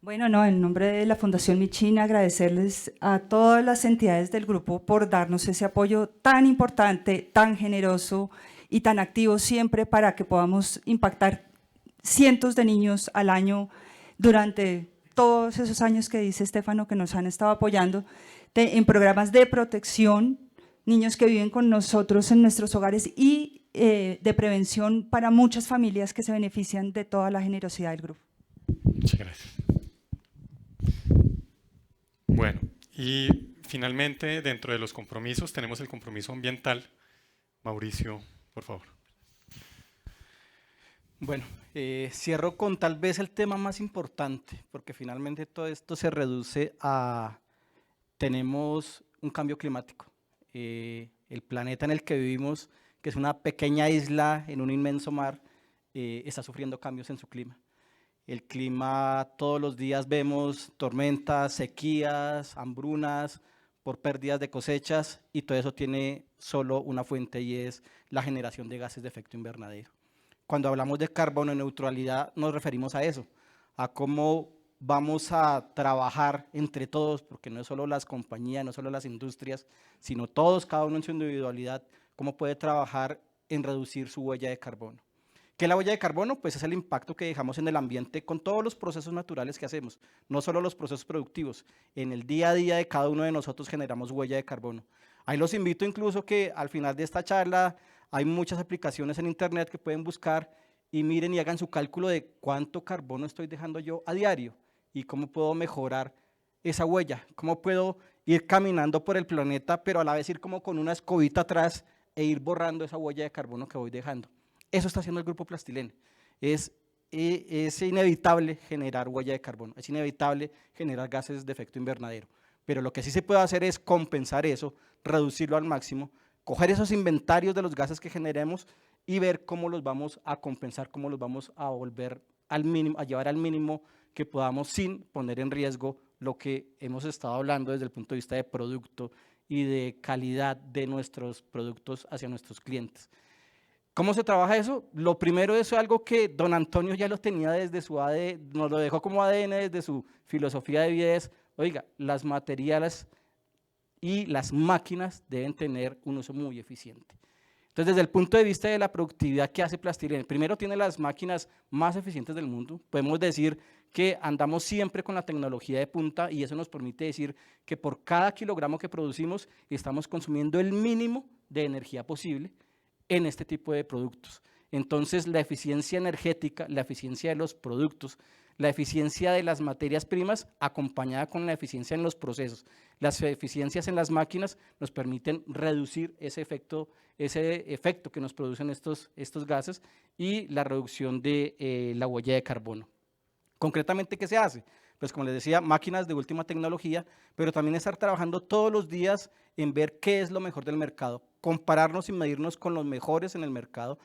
Bueno, no, en nombre de la Fundación Michin, agradecerles a todas las entidades del grupo por darnos ese apoyo tan importante, tan generoso y tan activo siempre para que podamos impactar cientos de niños al año durante todos esos años que dice Estefano que nos han estado apoyando en programas de protección, niños que viven con nosotros en nuestros hogares y de prevención para muchas familias que se benefician de toda la generosidad del grupo. Muchas gracias. Bueno, y finalmente, dentro de los compromisos, tenemos el compromiso ambiental. Mauricio, por favor. Bueno, cierro con tal vez el tema más importante, porque finalmente todo esto se reduce a, tenemos un cambio climático. El planeta en el que vivimos, que es una pequeña isla en un inmenso mar, está sufriendo cambios en su clima. El clima, todos los días vemos tormentas, sequías, hambrunas, por pérdidas de cosechas, y todo eso tiene solo una fuente y es la generación de gases de efecto invernadero. Cuando hablamos de carbono neutralidad nos referimos a eso, a cómo vamos a trabajar entre todos, porque no es solo las compañías, no solo las industrias, sino todos, cada uno en su individualidad, cómo puede trabajar en reducir su huella de carbono. ¿Qué es la huella de carbono? Pues es el impacto que dejamos en el ambiente con todos los procesos naturales que hacemos, no solo los procesos productivos. En el día a día de cada uno de nosotros generamos huella de carbono. Ahí los invito incluso que al final de esta charla hay muchas aplicaciones en internet que pueden buscar y miren y hagan su cálculo de cuánto carbono estoy dejando yo a diario y cómo puedo mejorar esa huella, cómo puedo ir caminando por el planeta, pero a la vez ir como con una escobita atrás e ir borrando esa huella de carbono que voy dejando. Eso está haciendo el Grupo Plastilene. Es inevitable generar huella de carbono, es inevitable generar gases de efecto invernadero, pero lo que sí se puede hacer es compensar eso, reducirlo al máximo, coger esos inventarios de los gases que generemos y ver cómo los vamos a compensar, cómo los vamos a volver al mínimo, a llevar al mínimo que podamos sin poner en riesgo lo que hemos estado hablando desde el punto de vista de producto y de calidad de nuestros productos hacia nuestros clientes. ¿Cómo se trabaja eso? Lo primero es algo que don Antonio ya lo tenía desde su ADN, nos lo dejó como ADN desde su filosofía de vida, es oiga, las materiales y las máquinas deben tener un uso muy eficiente. Entonces, desde el punto de vista de la productividad que hace Plastilene, primero tiene las máquinas más eficientes del mundo. Podemos decir que andamos siempre con la tecnología de punta y eso nos permite decir que por cada kilogramo que producimos estamos consumiendo el mínimo de energía posible en este tipo de productos. Entonces, la eficiencia energética, la eficiencia de los productos, la eficiencia de las materias primas acompañada con la eficiencia en los procesos. Las eficiencias en las máquinas nos permiten reducir ese efecto que nos producen estos gases y la reducción de la huella de carbono. Concretamente, ¿qué se hace? Pues como les decía, máquinas de última tecnología, pero también estar trabajando todos los días en ver qué es lo mejor del mercado, compararnos y medirnos con los mejores en el mercado.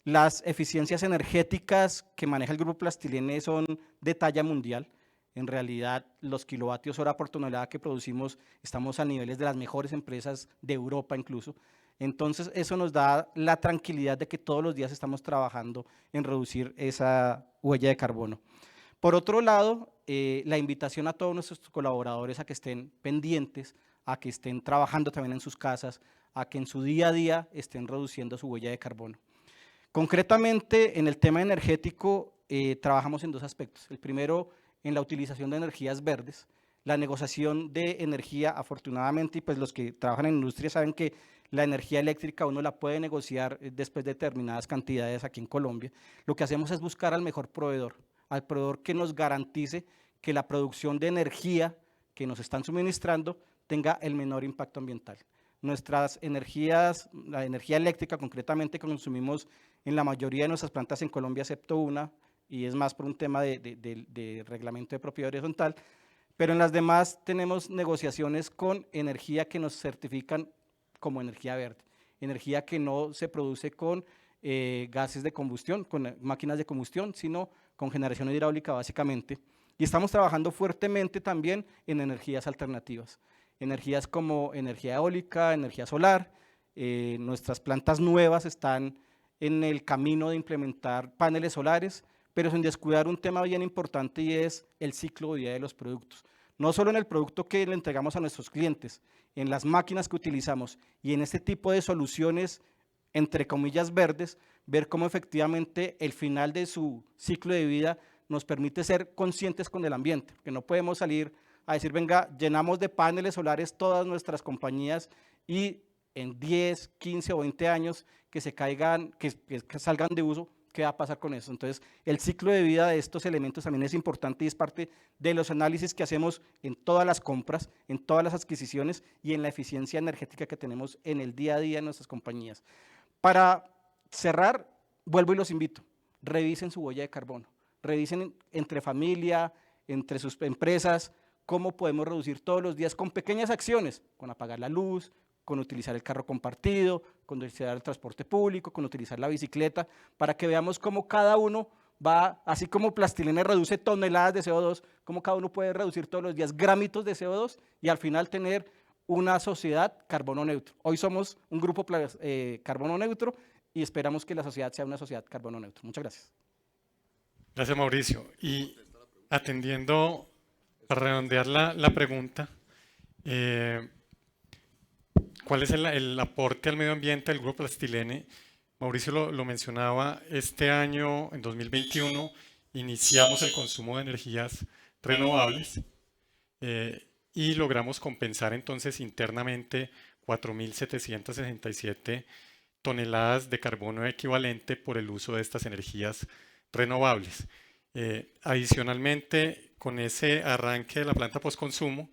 Las eficiencias energéticas que maneja el Grupo Plastilene son de talla mundial. En realidad, los kilovatios hora por tonelada que producimos estamos a niveles de las mejores empresas de Europa incluso. Entonces, eso nos da la tranquilidad de que todos los días estamos trabajando en reducir esa huella de carbono. Por otro lado, la invitación a todos nuestros colaboradores a que estén pendientes, a que estén trabajando también en sus casas, a que en su día a día estén reduciendo su huella de carbono. Concretamente, en el tema energético, trabajamos en dos aspectos. El primero, en la utilización de energías verdes. La negociación de energía, afortunadamente, y pues los que trabajan en industria saben que la energía eléctrica uno la puede negociar después de determinadas cantidades aquí en Colombia. Lo que hacemos es buscar al mejor proveedor, al proveedor que nos garantice que la producción de energía que nos están suministrando tenga el menor impacto ambiental. Nuestras energías, la energía eléctrica concretamente que consumimos en la mayoría de nuestras plantas en Colombia, excepto una, y es más por un tema de reglamento de propiedad horizontal, pero en las demás tenemos negociaciones con energía que nos certifican como energía verde, energía que no se produce con gases de combustión, con máquinas de combustión, sino con generación hidráulica básicamente. Y estamos trabajando fuertemente también en energías alternativas. Energías como energía eólica, energía solar. Nuestras plantas nuevas están en el camino de implementar paneles solares, pero sin descuidar un tema bien importante y es el ciclo de vida de los productos. No solo en el producto que le entregamos a nuestros clientes, en las máquinas que utilizamos y en este tipo de soluciones, entre comillas verdes, ver cómo efectivamente el final de su ciclo de vida nos permite ser conscientes con el ambiente, que no podemos salir a decir, venga, llenamos de paneles solares todas nuestras compañías y en 10, 15 o 20 años que se caigan, que salgan de uso, ¿qué va a pasar con eso? Entonces, el ciclo de vida de estos elementos también es importante y es parte de los análisis que hacemos en todas las compras, en todas las adquisiciones y en la eficiencia energética que tenemos en el día a día en nuestras compañías. Para cerrar, vuelvo y los invito, revisen su huella de carbono, revisen entre familia, entre sus empresas, cómo podemos reducir todos los días con pequeñas acciones, con apagar la luz, con utilizar el carro compartido, con utilizar el transporte público, con utilizar la bicicleta, para que veamos cómo cada uno va, así como Plastilene reduce toneladas de CO2, cómo cada uno puede reducir todos los días gramitos de CO2 y al final tener una sociedad carbono neutro. Hoy somos un grupo carbono neutro y esperamos que la sociedad sea una sociedad carbono neutro. Muchas gracias. Gracias, Mauricio. Y atendiendo, para redondear la pregunta, ¿cuál es el aporte al medio ambiente del Grupo Plastilene? Mauricio lo mencionaba, este año, en 2021, iniciamos el consumo de energías renovables y logramos compensar entonces internamente 4.767 toneladas de carbono equivalente por el uso de estas energías renovables. Adicionalmente, con ese arranque de la planta postconsumo,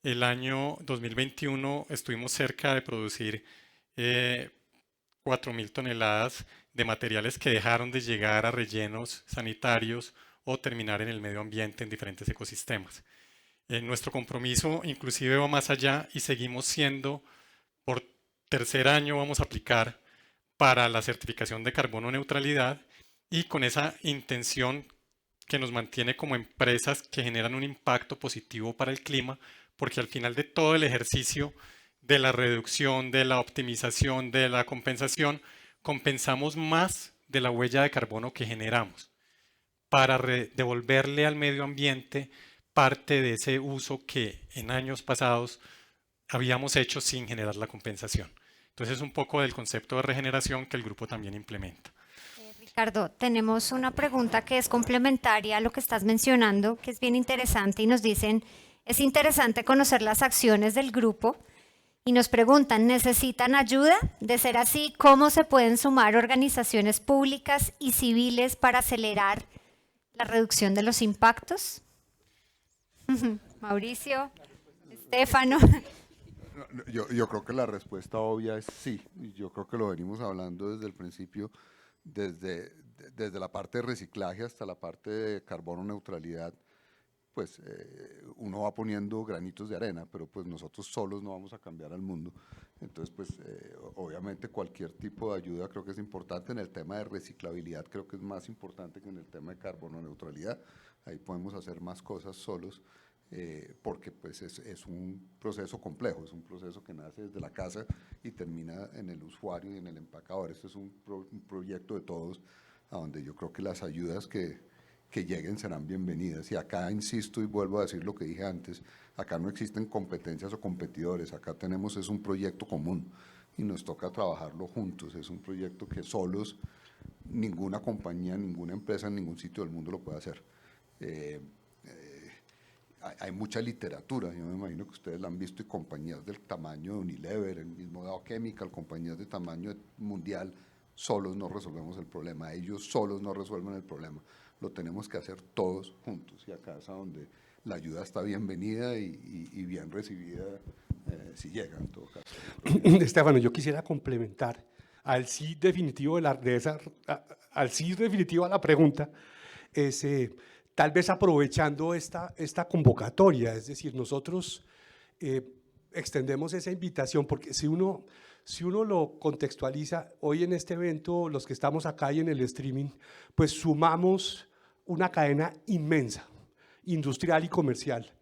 el año 2021 estuvimos cerca de producir 4.000 toneladas de materiales que dejaron de llegar a rellenos sanitarios o terminar en el medio ambiente en diferentes ecosistemas. Nuestro compromiso inclusive va más allá y seguimos siendo, por tercer año vamos a aplicar para la certificación de carbono neutralidad y con esa intención que nos mantiene como empresas que generan un impacto positivo para el clima, porque al final de todo el ejercicio de la reducción, de la optimización, de la compensación, compensamos más de la huella de carbono que generamos para devolverle al medio ambiente parte de ese uso que en años pasados habíamos hecho sin generar la compensación. Entonces es un poco del concepto de regeneración que el grupo también implementa. Ricardo, tenemos una pregunta que es complementaria a lo que estás mencionando, que es bien interesante, y nos dicen, es interesante conocer las acciones del grupo, y nos preguntan, ¿necesitan ayuda? De ser así, ¿cómo se pueden sumar organizaciones públicas y civiles para acelerar la reducción de los impactos? Mauricio, Estefano. Yo creo que la respuesta obvia es sí. Yo creo que lo venimos hablando desde el principio, desde la parte de reciclaje hasta la parte de carbono neutralidad. Pues uno va poniendo granitos de arena, pero pues nosotros solos no vamos a cambiar al mundo. Entonces, pues obviamente cualquier tipo de ayuda creo que es importante. En el tema de reciclabilidad creo que es más importante que en el tema de carbono neutralidad. Ahí podemos hacer más cosas solos, porque pues es un proceso complejo, es un proceso que nace desde la casa y termina en el usuario y en el empacador. Este es un proyecto de todos, a donde yo creo que las ayudas que lleguen serán bienvenidas. Y acá insisto y vuelvo a decir lo que dije antes, acá no existen competencias o competidores, acá tenemos es un proyecto común y nos toca trabajarlo juntos. Es un proyecto que solos ninguna compañía, ninguna empresa en ningún sitio del mundo lo puede hacer. Hay mucha literatura, yo me imagino que ustedes la han visto, y compañías del tamaño de Unilever, el mismo Dow Chemical, compañías de tamaño mundial, solos no resolvemos el problema, ellos solos no resuelven el problema. Lo tenemos que hacer todos juntos, y acá es a donde la ayuda está bienvenida y bien recibida, si llega en todo caso. Estefano, yo quisiera complementar al sí definitivo al sí definitivo a la pregunta, tal vez aprovechando esta convocatoria, es decir, nosotros extendemos esa invitación, porque si uno lo contextualiza, hoy en este evento, los que estamos acá y en el streaming, pues sumamos una cadena inmensa, industrial y comercial,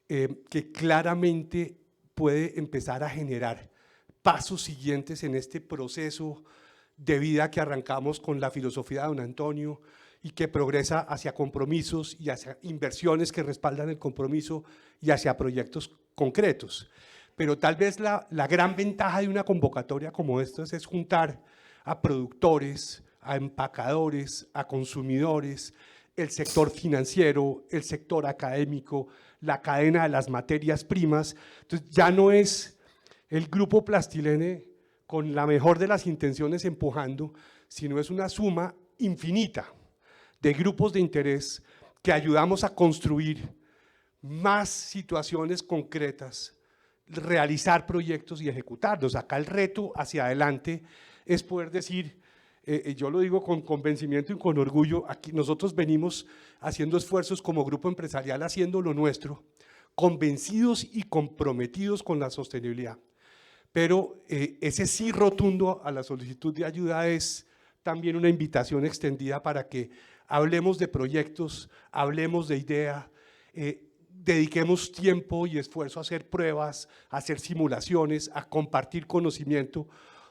que claramente puede empezar a generar pasos siguientes en este proceso de vida que arrancamos con la filosofía de don Antonio y que progresa hacia compromisos y hacia inversiones que respaldan el compromiso y hacia proyectos concretos. Pero tal vez la gran ventaja de una convocatoria como esta es juntar a productores, a empacadores, a consumidores, el sector financiero, el sector académico, la cadena de las materias primas. Entonces ya no es el grupo Plastilene con la mejor de las intenciones empujando, sino es una suma infinita de grupos de interés que ayudamos a construir más situaciones concretas, realizar proyectos y ejecutarlos. Acá el reto hacia adelante es poder decir, yo lo digo con convencimiento y con orgullo, aquí nosotros venimos haciendo esfuerzos como grupo empresarial, haciendo lo nuestro, convencidos y comprometidos con la sostenibilidad. Pero ese sí rotundo a la solicitud de ayuda es también una invitación extendida para que hablemos de proyectos, hablemos de ideas, dediquemos tiempo y esfuerzo a hacer pruebas, a hacer simulaciones, a compartir conocimiento,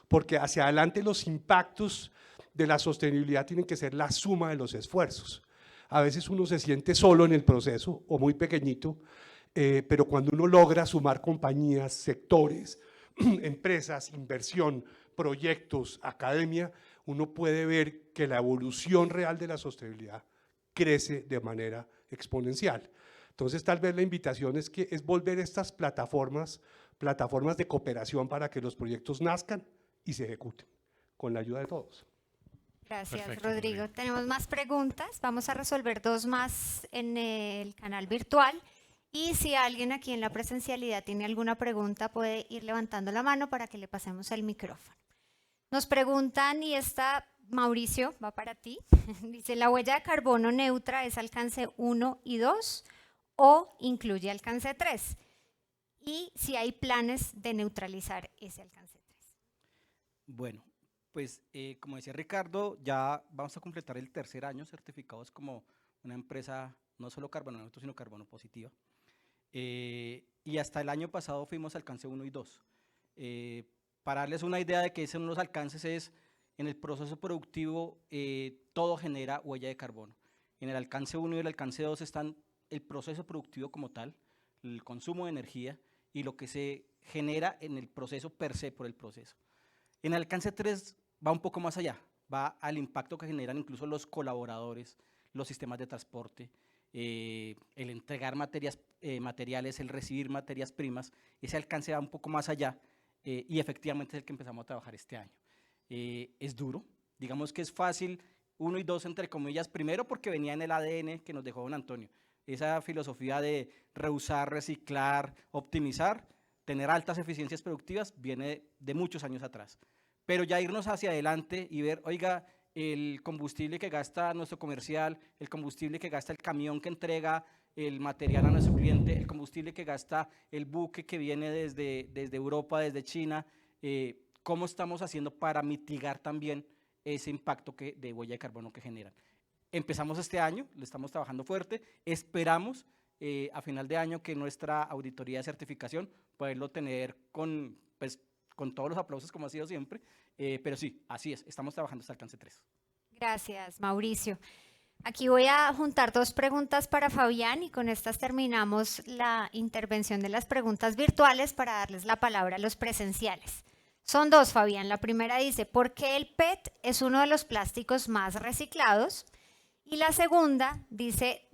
porque hacia adelante los impactos de la sostenibilidad tienen que ser la suma de los esfuerzos. A veces uno se siente solo en el proceso o muy pequeñito, pero cuando uno logra sumar compañías, sectores, empresas, inversión, proyectos, academia, uno puede ver que la evolución real de la sostenibilidad crece de manera exponencial. Entonces, tal vez la invitación es volver estas plataformas de cooperación para que los proyectos nazcan y se ejecuten, con la ayuda de todos. Gracias, Perfecto, Rodrigo. Tenemos más preguntas. Vamos a resolver 2 más en el canal virtual. Y si alguien aquí en la presencialidad tiene alguna pregunta, puede ir levantando la mano para que le pasemos el micrófono. Nos preguntan, y esta, Mauricio, va para ti. Dice, ¿la huella de carbono neutra es alcance 1 y 2 o incluye alcance 3? Y si hay planes de neutralizar ese alcance 3. Bueno, pues como decía Ricardo, ya vamos a completar el tercer año certificados como una empresa no solo carbono neutro, sino carbono positiva. Y hasta el año pasado fuimos alcance 1 y 2. Para darles una idea de que esos son los alcances es, en el proceso productivo todo genera huella de carbono. En el alcance 1 y el alcance 2 están el proceso productivo como tal, el consumo de energía y lo que se genera en el proceso per se por el proceso. En el alcance 3 va un poco más allá, va al impacto que generan incluso los colaboradores, los sistemas de transporte, el entregar materiales, el recibir materias primas. Ese alcance va un poco más allá y efectivamente es el que empezamos a trabajar este año. Es duro, digamos que es fácil, 1 y 2 entre comillas, primero porque venía en el ADN que nos dejó don Antonio, esa filosofía de reusar, reciclar, optimizar, tener altas eficiencias productivas viene de muchos años atrás. Pero ya irnos hacia adelante y ver, oiga, el combustible que gasta nuestro comercial, el combustible que gasta el camión que entrega el material a nuestro cliente, el combustible que gasta el buque que viene desde Europa, desde China, cómo estamos haciendo para mitigar también ese impacto de huella de carbono que generan. Empezamos este año, le estamos trabajando fuerte, esperamos a final de año que nuestra auditoría de certificación poderlo tener con todos los aplausos como ha sido siempre, pero sí, así es, estamos trabajando hasta alcance 3. Gracias, Mauricio. Aquí voy a juntar 2 preguntas para Fabián y con estas terminamos la intervención de las preguntas virtuales para darles la palabra a los presenciales. Son 2, Fabián. La primera dice, ¿por qué el PET es uno de los plásticos más reciclados? Y la segunda dice,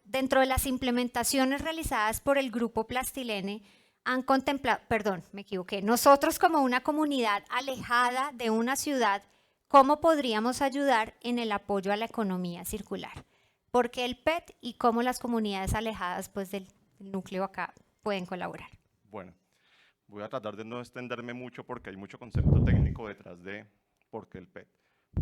dentro de las implementaciones realizadas por el Grupo Plastilene, han contemplado, perdón, me equivoqué, nosotros como una comunidad alejada de una ciudad, ¿cómo podríamos ayudar en el apoyo a la economía circular? ¿Por qué el PET y cómo las comunidades alejadas pues, del núcleo acá pueden colaborar? Bueno, voy a tratar de no extenderme mucho porque hay mucho concepto técnico detrás de por qué el PET.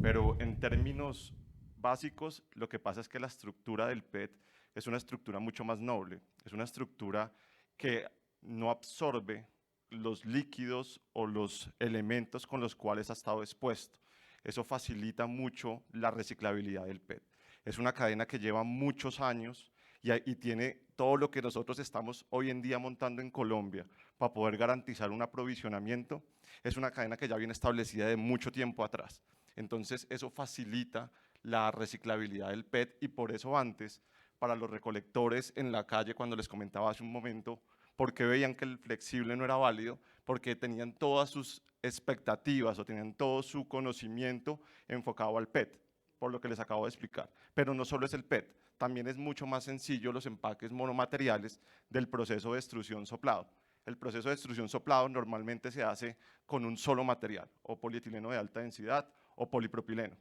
Pero en términos básicos, lo que pasa es que la estructura del PET es una estructura mucho más noble, es una estructura que no absorbe los líquidos o los elementos con los cuales ha estado expuesto. Eso facilita mucho la reciclabilidad del PET. Es una cadena que lleva muchos años y tiene todo lo que nosotros estamos hoy en día montando en Colombia para poder garantizar un aprovisionamiento. Es una cadena que ya viene establecida de mucho tiempo atrás. Entonces, eso facilita la reciclabilidad del PET y por eso antes, para los recolectores en la calle, cuando les comentaba hace un momento, porque veían que el flexible no era válido, porque tenían todas sus expectativas o tenían todo su conocimiento enfocado al PET, por lo que les acabo de explicar. Pero no solo es el PET, también es mucho más sencillo los empaques monomateriales del proceso de extrusión soplado. El proceso de extrusión soplado normalmente se hace con un solo material, o polietileno de alta densidad o polipropileno.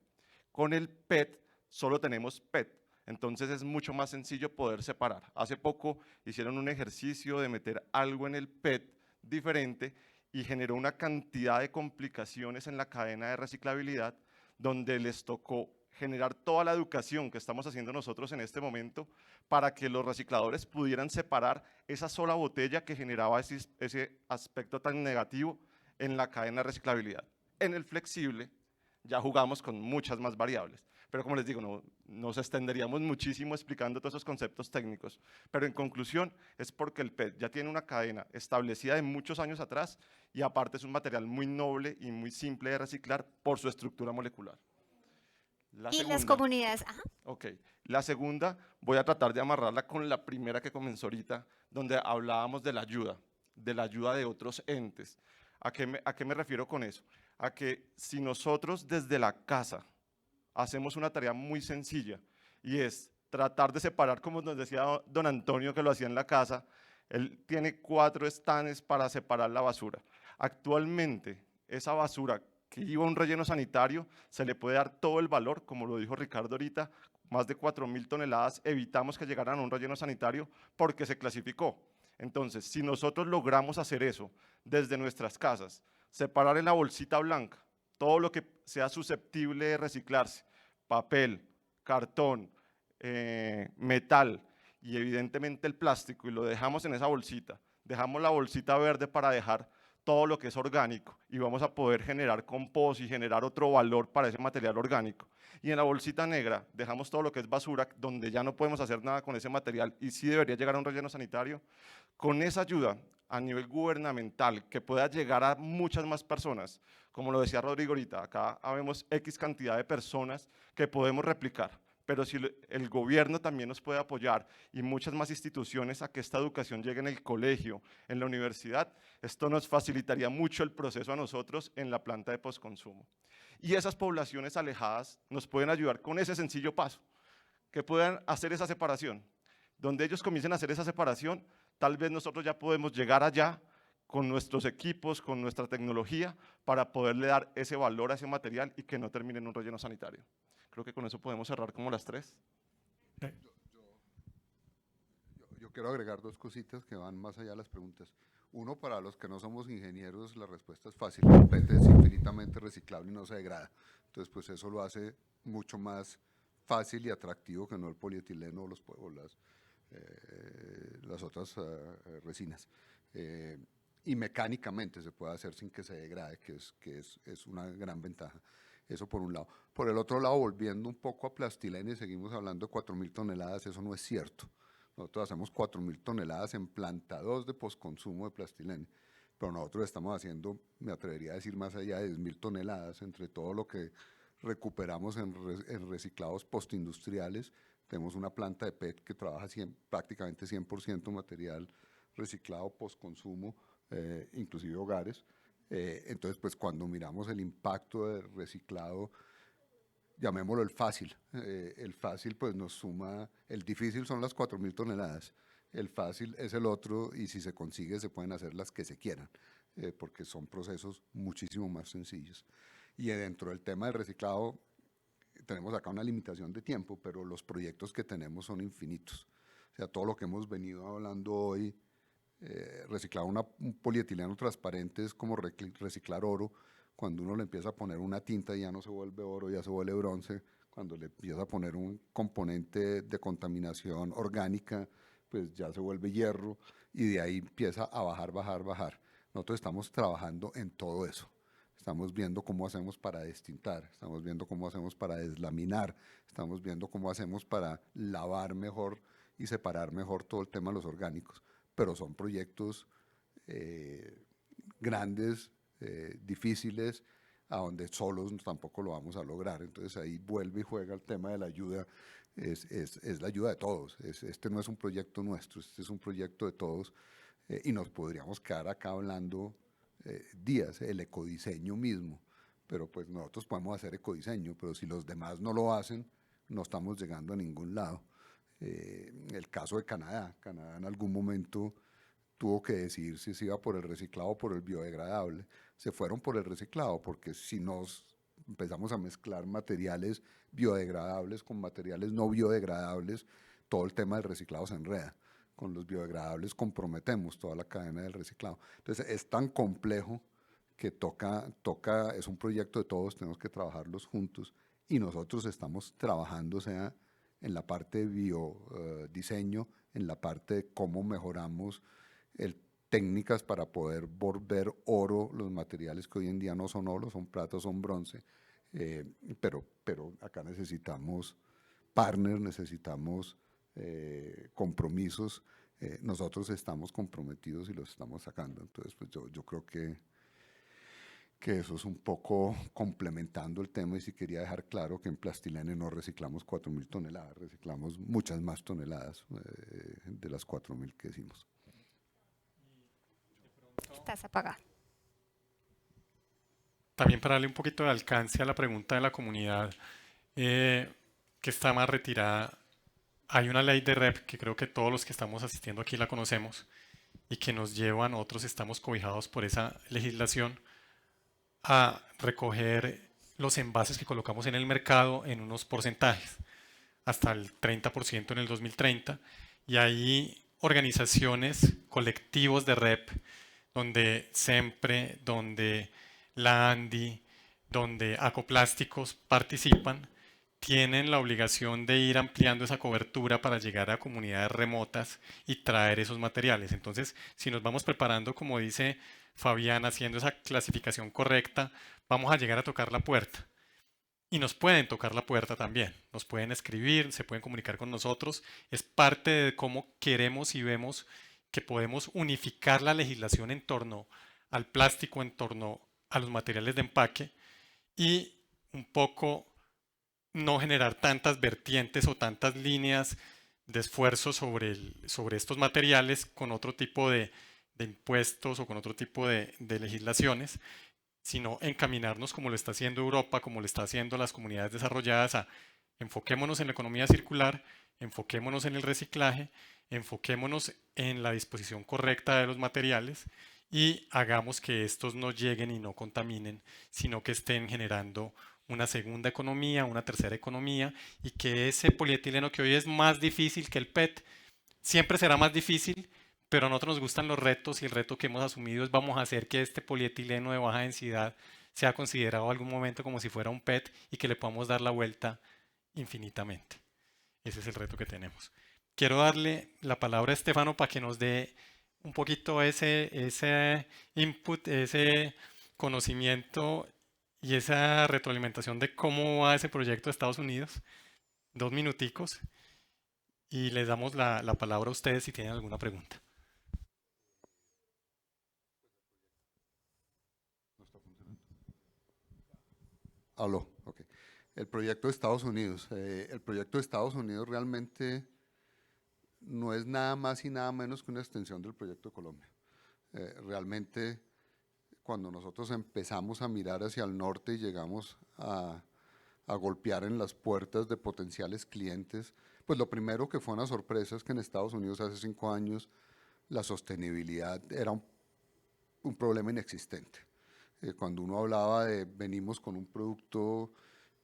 Con el PET solo tenemos PET, entonces es mucho más sencillo poder separar. Hace poco hicieron un ejercicio de meter algo en el PET diferente y generó una cantidad de complicaciones en la cadena de reciclabilidad donde les tocó generar toda la educación que estamos haciendo nosotros en este momento para que los recicladores pudieran separar esa sola botella que generaba ese aspecto tan negativo en la cadena de reciclabilidad. En el flexible ya jugamos con muchas más variables, pero como les digo, no nos extenderíamos muchísimo explicando todos esos conceptos técnicos, pero en conclusión es porque el PET ya tiene una cadena establecida de muchos años atrás y aparte es un material muy noble y muy simple de reciclar por su estructura molecular. Las comunidades, ajá. Ok, la segunda voy a tratar de amarrarla con la primera que comenzó ahorita, donde hablábamos de la ayuda de otros entes. ¿A qué me refiero con eso? A que si nosotros desde la casa hacemos una tarea muy sencilla y es tratar de separar, como nos decía don Antonio que lo hacía en la casa, él tiene 4 estanes para separar la basura. Actualmente esa basura que iba a un relleno sanitario se le puede dar todo el valor, como lo dijo Ricardo ahorita, más de 4.000 toneladas evitamos que llegaran a un relleno sanitario porque se clasificó. Entonces, si nosotros logramos hacer eso desde nuestras casas, separar en la bolsita blanca todo lo que sea susceptible de reciclarse, papel, cartón, metal y evidentemente el plástico, y lo dejamos en esa bolsita, dejamos la bolsita verde para dejar todo lo que es orgánico y vamos a poder generar compost y generar otro valor para ese material orgánico. Y en la bolsita negra dejamos todo lo que es basura, donde ya no podemos hacer nada con ese material y sí debería llegar a un relleno sanitario. Con esa ayuda a nivel gubernamental que pueda llegar a muchas más personas, como lo decía Rodrigo ahorita, acá habemos X cantidad de personas que podemos replicar, pero si el gobierno también nos puede apoyar y muchas más instituciones a que esta educación llegue en el colegio, en la universidad, esto nos facilitaría mucho el proceso a nosotros en la planta de postconsumo. Y esas poblaciones alejadas nos pueden ayudar con ese sencillo paso, que puedan hacer esa separación. Donde ellos comiencen a hacer esa separación, tal vez nosotros ya podemos llegar allá con nuestros equipos, con nuestra tecnología, para poderle dar ese valor a ese material y que no termine en un relleno sanitario. Creo que con eso podemos cerrar como las 3. Yo quiero agregar 2 cositas que van más allá de las preguntas. Uno, para los que no somos ingenieros, la respuesta es fácil. El PET es infinitamente reciclable y no se degrada. Entonces, pues eso lo hace mucho más fácil y atractivo que no el polietileno o las otras resinas. Y mecánicamente se puede hacer sin que se degrade, que es una gran ventaja. Eso por un lado. Por el otro lado, volviendo un poco a plastilena y seguimos hablando de 4.000 toneladas, eso no es cierto. Nosotros hacemos 4.000 toneladas en planta 2 de postconsumo de plastilena, pero nosotros estamos haciendo, me atrevería a decir, más allá de 10.000 toneladas entre todo lo que recuperamos en reciclados postindustriales. Tenemos una planta de PET que trabaja prácticamente 100% material reciclado postconsumo, inclusive hogares. Entonces, pues cuando miramos el impacto del reciclado, llamémoslo el fácil pues nos suma, el difícil son las 4.000 toneladas, el fácil es el otro y si se consigue se pueden hacer las que se quieran, porque son procesos muchísimo más sencillos. Y dentro del tema del reciclado, tenemos acá una limitación de tiempo, pero los proyectos que tenemos son infinitos. O sea, todo lo que hemos venido hablando hoy, reciclar un polietileno transparente es como reciclar oro. Cuando uno le empieza a poner una tinta ya no se vuelve oro, ya se vuelve bronce. Cuando le empieza a poner un componente de contaminación orgánica, pues ya se vuelve hierro y de ahí empieza a bajar. Nosotros estamos trabajando en todo eso. Estamos viendo cómo hacemos para destintar, estamos viendo cómo hacemos para deslaminar, estamos viendo cómo hacemos para lavar mejor y separar mejor todo el tema de los orgánicos. Pero son proyectos grandes, difíciles, a donde solos tampoco lo vamos a lograr. Entonces ahí vuelve y juega el tema de la ayuda, es la ayuda de todos. Este no es un proyecto nuestro, este es un proyecto de todos y nos podríamos quedar acá hablando días, el ecodiseño mismo, pero pues nosotros podemos hacer ecodiseño, pero si los demás no lo hacen, no estamos llegando a ningún lado. El caso de Canadá en algún momento tuvo que decidir si se iba por el reciclado o por el biodegradable. Se fueron por el reciclado, porque si nos empezamos a mezclar materiales biodegradables con materiales no biodegradables, todo el tema del reciclado se enreda. Con los biodegradables comprometemos toda la cadena del reciclado. Entonces es tan complejo que es un proyecto de todos, tenemos que trabajarlos juntos y nosotros estamos trabajando, o sea, en la parte de biodiseño, en la parte de cómo mejoramos técnicas para poder volver oro los materiales que hoy en día no son oro, son plata, son bronce, pero acá necesitamos partners, necesitamos compromisos, nosotros estamos comprometidos y los estamos sacando. Entonces, pues yo creo que eso es un poco complementando el tema y sí quería dejar claro que en Plastilene no reciclamos 4.000 toneladas, reciclamos muchas más toneladas de las 4.000 que hicimos. Estás apagado. También para darle un poquito de alcance a la pregunta de la comunidad que está más retirada, hay una ley de REP que creo que todos los que estamos asistiendo aquí la conocemos y que nos lleva a nosotros, estamos cobijados por esa legislación, a recoger los envases que colocamos en el mercado en unos porcentajes, hasta el 30% en el 2030, y hay organizaciones, colectivos de REP, donde SEMPRE, donde la ANDI, donde Acoplásticos participan, tienen la obligación de ir ampliando esa cobertura para llegar a comunidades remotas y traer esos materiales. Entonces, si nos vamos preparando, como dice Fabián, haciendo esa clasificación correcta, vamos a llegar a tocar la puerta. Y nos pueden tocar la puerta también, nos pueden escribir, se pueden comunicar con nosotros. Es parte de cómo queremos y vemos que podemos unificar la legislación en torno al plástico, en torno a los materiales de empaque y un poco no generar tantas vertientes o tantas líneas de esfuerzo sobre estos materiales con otro tipo de impuestos o con otro tipo de legislaciones, sino encaminarnos como lo está haciendo Europa, como lo está haciendo las comunidades desarrolladas, a enfoquémonos en la economía circular, enfoquémonos en el reciclaje, enfoquémonos en la disposición correcta de los materiales y hagamos que estos no lleguen y no contaminen, sino que estén generando una segunda economía, una tercera economía, y que ese polietileno que hoy es más difícil que el PET, siempre será más difícil, pero a nosotros nos gustan los retos y el reto que hemos asumido es vamos a hacer que este polietileno de baja densidad sea considerado algún momento como si fuera un PET y que le podamos dar la vuelta infinitamente. Ese es el reto que tenemos. Quiero darle la palabra a Estefano para que nos dé un poquito ese input, ese conocimiento y esa retroalimentación de cómo va ese proyecto de Estados Unidos. 2 minuticos y les damos la palabra a ustedes si tienen alguna pregunta. Aló, ok. El proyecto de Estados Unidos. El proyecto de Estados Unidos realmente no es nada más y nada menos que una extensión del proyecto de Colombia. Realmente, cuando nosotros empezamos a mirar hacia el norte y llegamos a golpear en las puertas de potenciales clientes, pues lo primero que fue una sorpresa es que en Estados Unidos hace 5 años la sostenibilidad era un problema inexistente. Cuando uno hablaba de venimos con un producto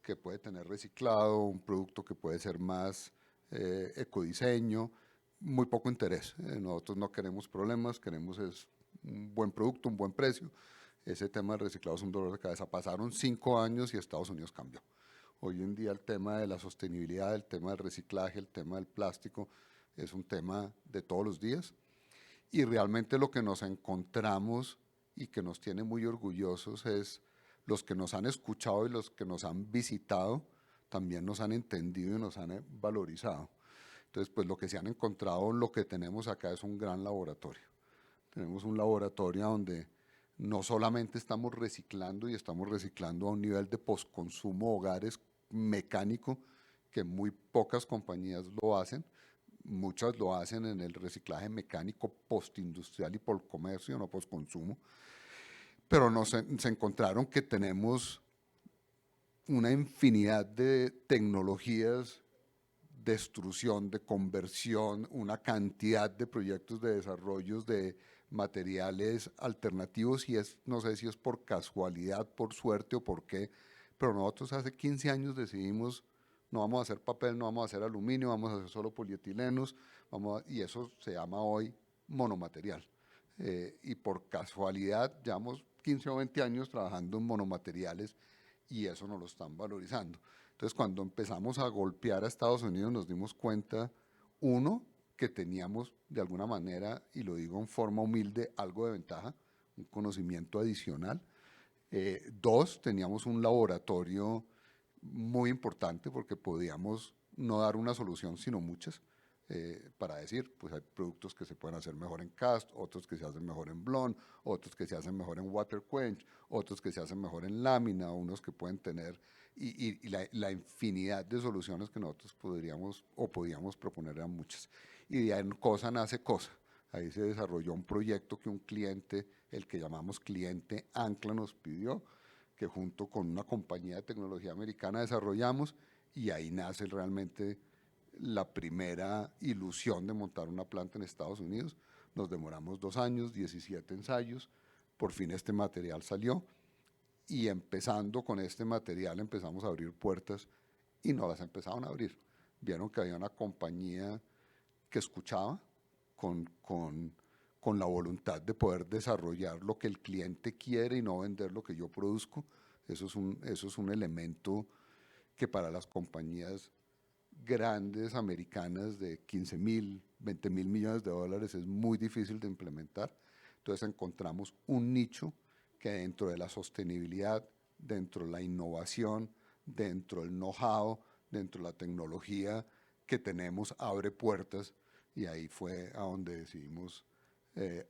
que puede tener reciclado, un producto que puede ser más ecodiseño, muy poco interés. Nosotros no queremos problemas, queremos es un buen producto, un buen precio. Ese tema del reciclado es un dolor de cabeza. Pasaron 5 años y Estados Unidos cambió. Hoy en día el tema de la sostenibilidad, el tema del reciclaje, el tema del plástico es un tema de todos los días. Y realmente lo que nos encontramos y que nos tiene muy orgullosos es los que nos han escuchado y los que nos han visitado también nos han entendido y nos han valorizado. Entonces, pues lo que se han encontrado, lo que tenemos acá es un gran laboratorio. Tenemos un laboratorio donde no solamente estamos reciclando y estamos reciclando a un nivel de postconsumo hogares mecánico, que muy pocas compañías lo hacen, muchas lo hacen en el reciclaje mecánico postindustrial y por comercio, no postconsumo, pero se encontraron que tenemos una infinidad de tecnologías de extrusión, de conversión, una cantidad de proyectos de desarrollos de materiales alternativos y no sé si es por casualidad, por suerte o por qué, pero nosotros hace 15 años decidimos no vamos a hacer papel, no vamos a hacer aluminio, vamos a hacer solo polietilenos, y eso se llama hoy monomaterial. Y por casualidad llevamos 15 o 20 años trabajando en monomateriales y eso nos lo están valorizando. Entonces, cuando empezamos a golpear a Estados Unidos nos dimos cuenta, uno, que teníamos de alguna manera, y lo digo en forma humilde, algo de ventaja, un conocimiento adicional. Dos, teníamos un laboratorio muy importante porque podíamos no dar una solución, sino muchas, para decir, pues hay productos que se pueden hacer mejor en cast, otros que se hacen mejor en blond, otros que se hacen mejor en water quench, otros que se hacen mejor en lámina, unos que pueden tener, y la infinidad de soluciones que nosotros podríamos o podíamos proponer eran muchas. Y de ahí cosa nace cosa. Ahí se desarrolló un proyecto que un cliente, el que llamamos cliente Ancla, nos pidió, que junto con una compañía de tecnología americana desarrollamos, y ahí nace realmente la primera ilusión de montar una planta en Estados Unidos. Nos demoramos 2 años, 17 ensayos, por fin este material salió, y empezando con este material empezamos a abrir puertas y no las empezaron a abrir. Vieron que había una compañía que escuchaba con la voluntad de poder desarrollar lo que el cliente quiere y no vender lo que yo produzco. Eso es un elemento que para las compañías grandes americanas de 15.000, 20.000 millones de dólares es muy difícil de implementar. Entonces encontramos un nicho que dentro de la sostenibilidad, dentro de la innovación, dentro del know-how, dentro de la tecnología que tenemos, abre puertas, y ahí fue a donde decidimos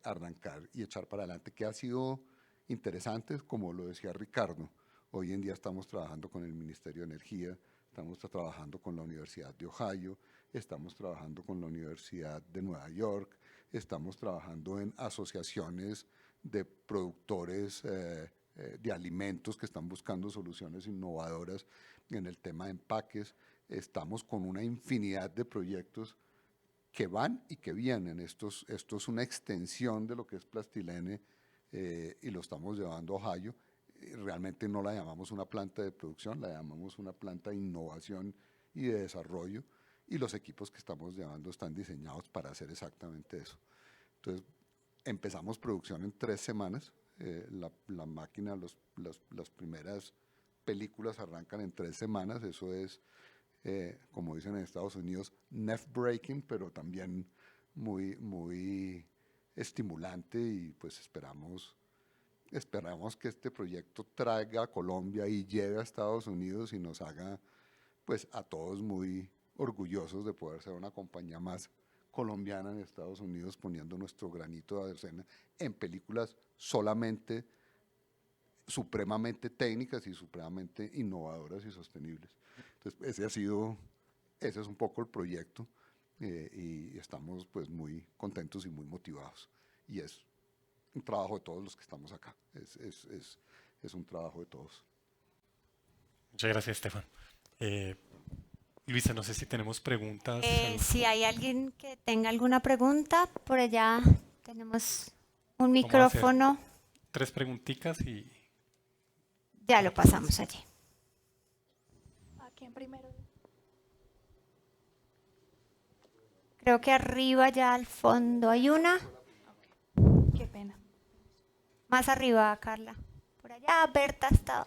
arrancar y echar para adelante, que ha sido interesante, como lo decía Ricardo. Hoy en día estamos trabajando con el Ministerio de Energía, estamos trabajando con la Universidad de Ohio, estamos trabajando con la Universidad de Nueva York, estamos trabajando en asociaciones de productores de alimentos que están buscando soluciones innovadoras en el tema de empaques. Estamos con una infinidad de proyectos que van y que vienen. Esto es una extensión de lo que es Plastilene y lo estamos llevando a Ohio. Realmente no la llamamos una planta de producción, la llamamos una planta de innovación y de desarrollo, y los equipos que estamos llevando están diseñados para hacer exactamente eso. Entonces, empezamos producción en 3 semanas. La máquina, las primeras películas arrancan en 3 semanas. Eso es, como dicen en Estados Unidos, neck-breaking, pero también muy estimulante, y pues esperamos que este proyecto traiga a Colombia y llegue a Estados Unidos y nos haga pues a todos muy orgullosos de poder ser una compañía más colombiana en Estados Unidos, poniendo nuestro granito de arena en películas solamente supremamente técnicas y supremamente innovadoras y sostenibles. Entonces ese es un poco el proyecto, y estamos pues muy contentos y muy motivados, y es un trabajo de todos los que estamos acá, es un trabajo de todos. Muchas gracias, Estefan. Luisa, no sé si tenemos preguntas. Si hay alguien que tenga alguna pregunta, por allá tenemos un Vamos a hacer micrófono. 3 preguntitas y Ya lo pasamos allí. ¿A quién primero? Creo que arriba ya al fondo hay una. Qué pena. Más arriba, Carla. Por allá, Berta está.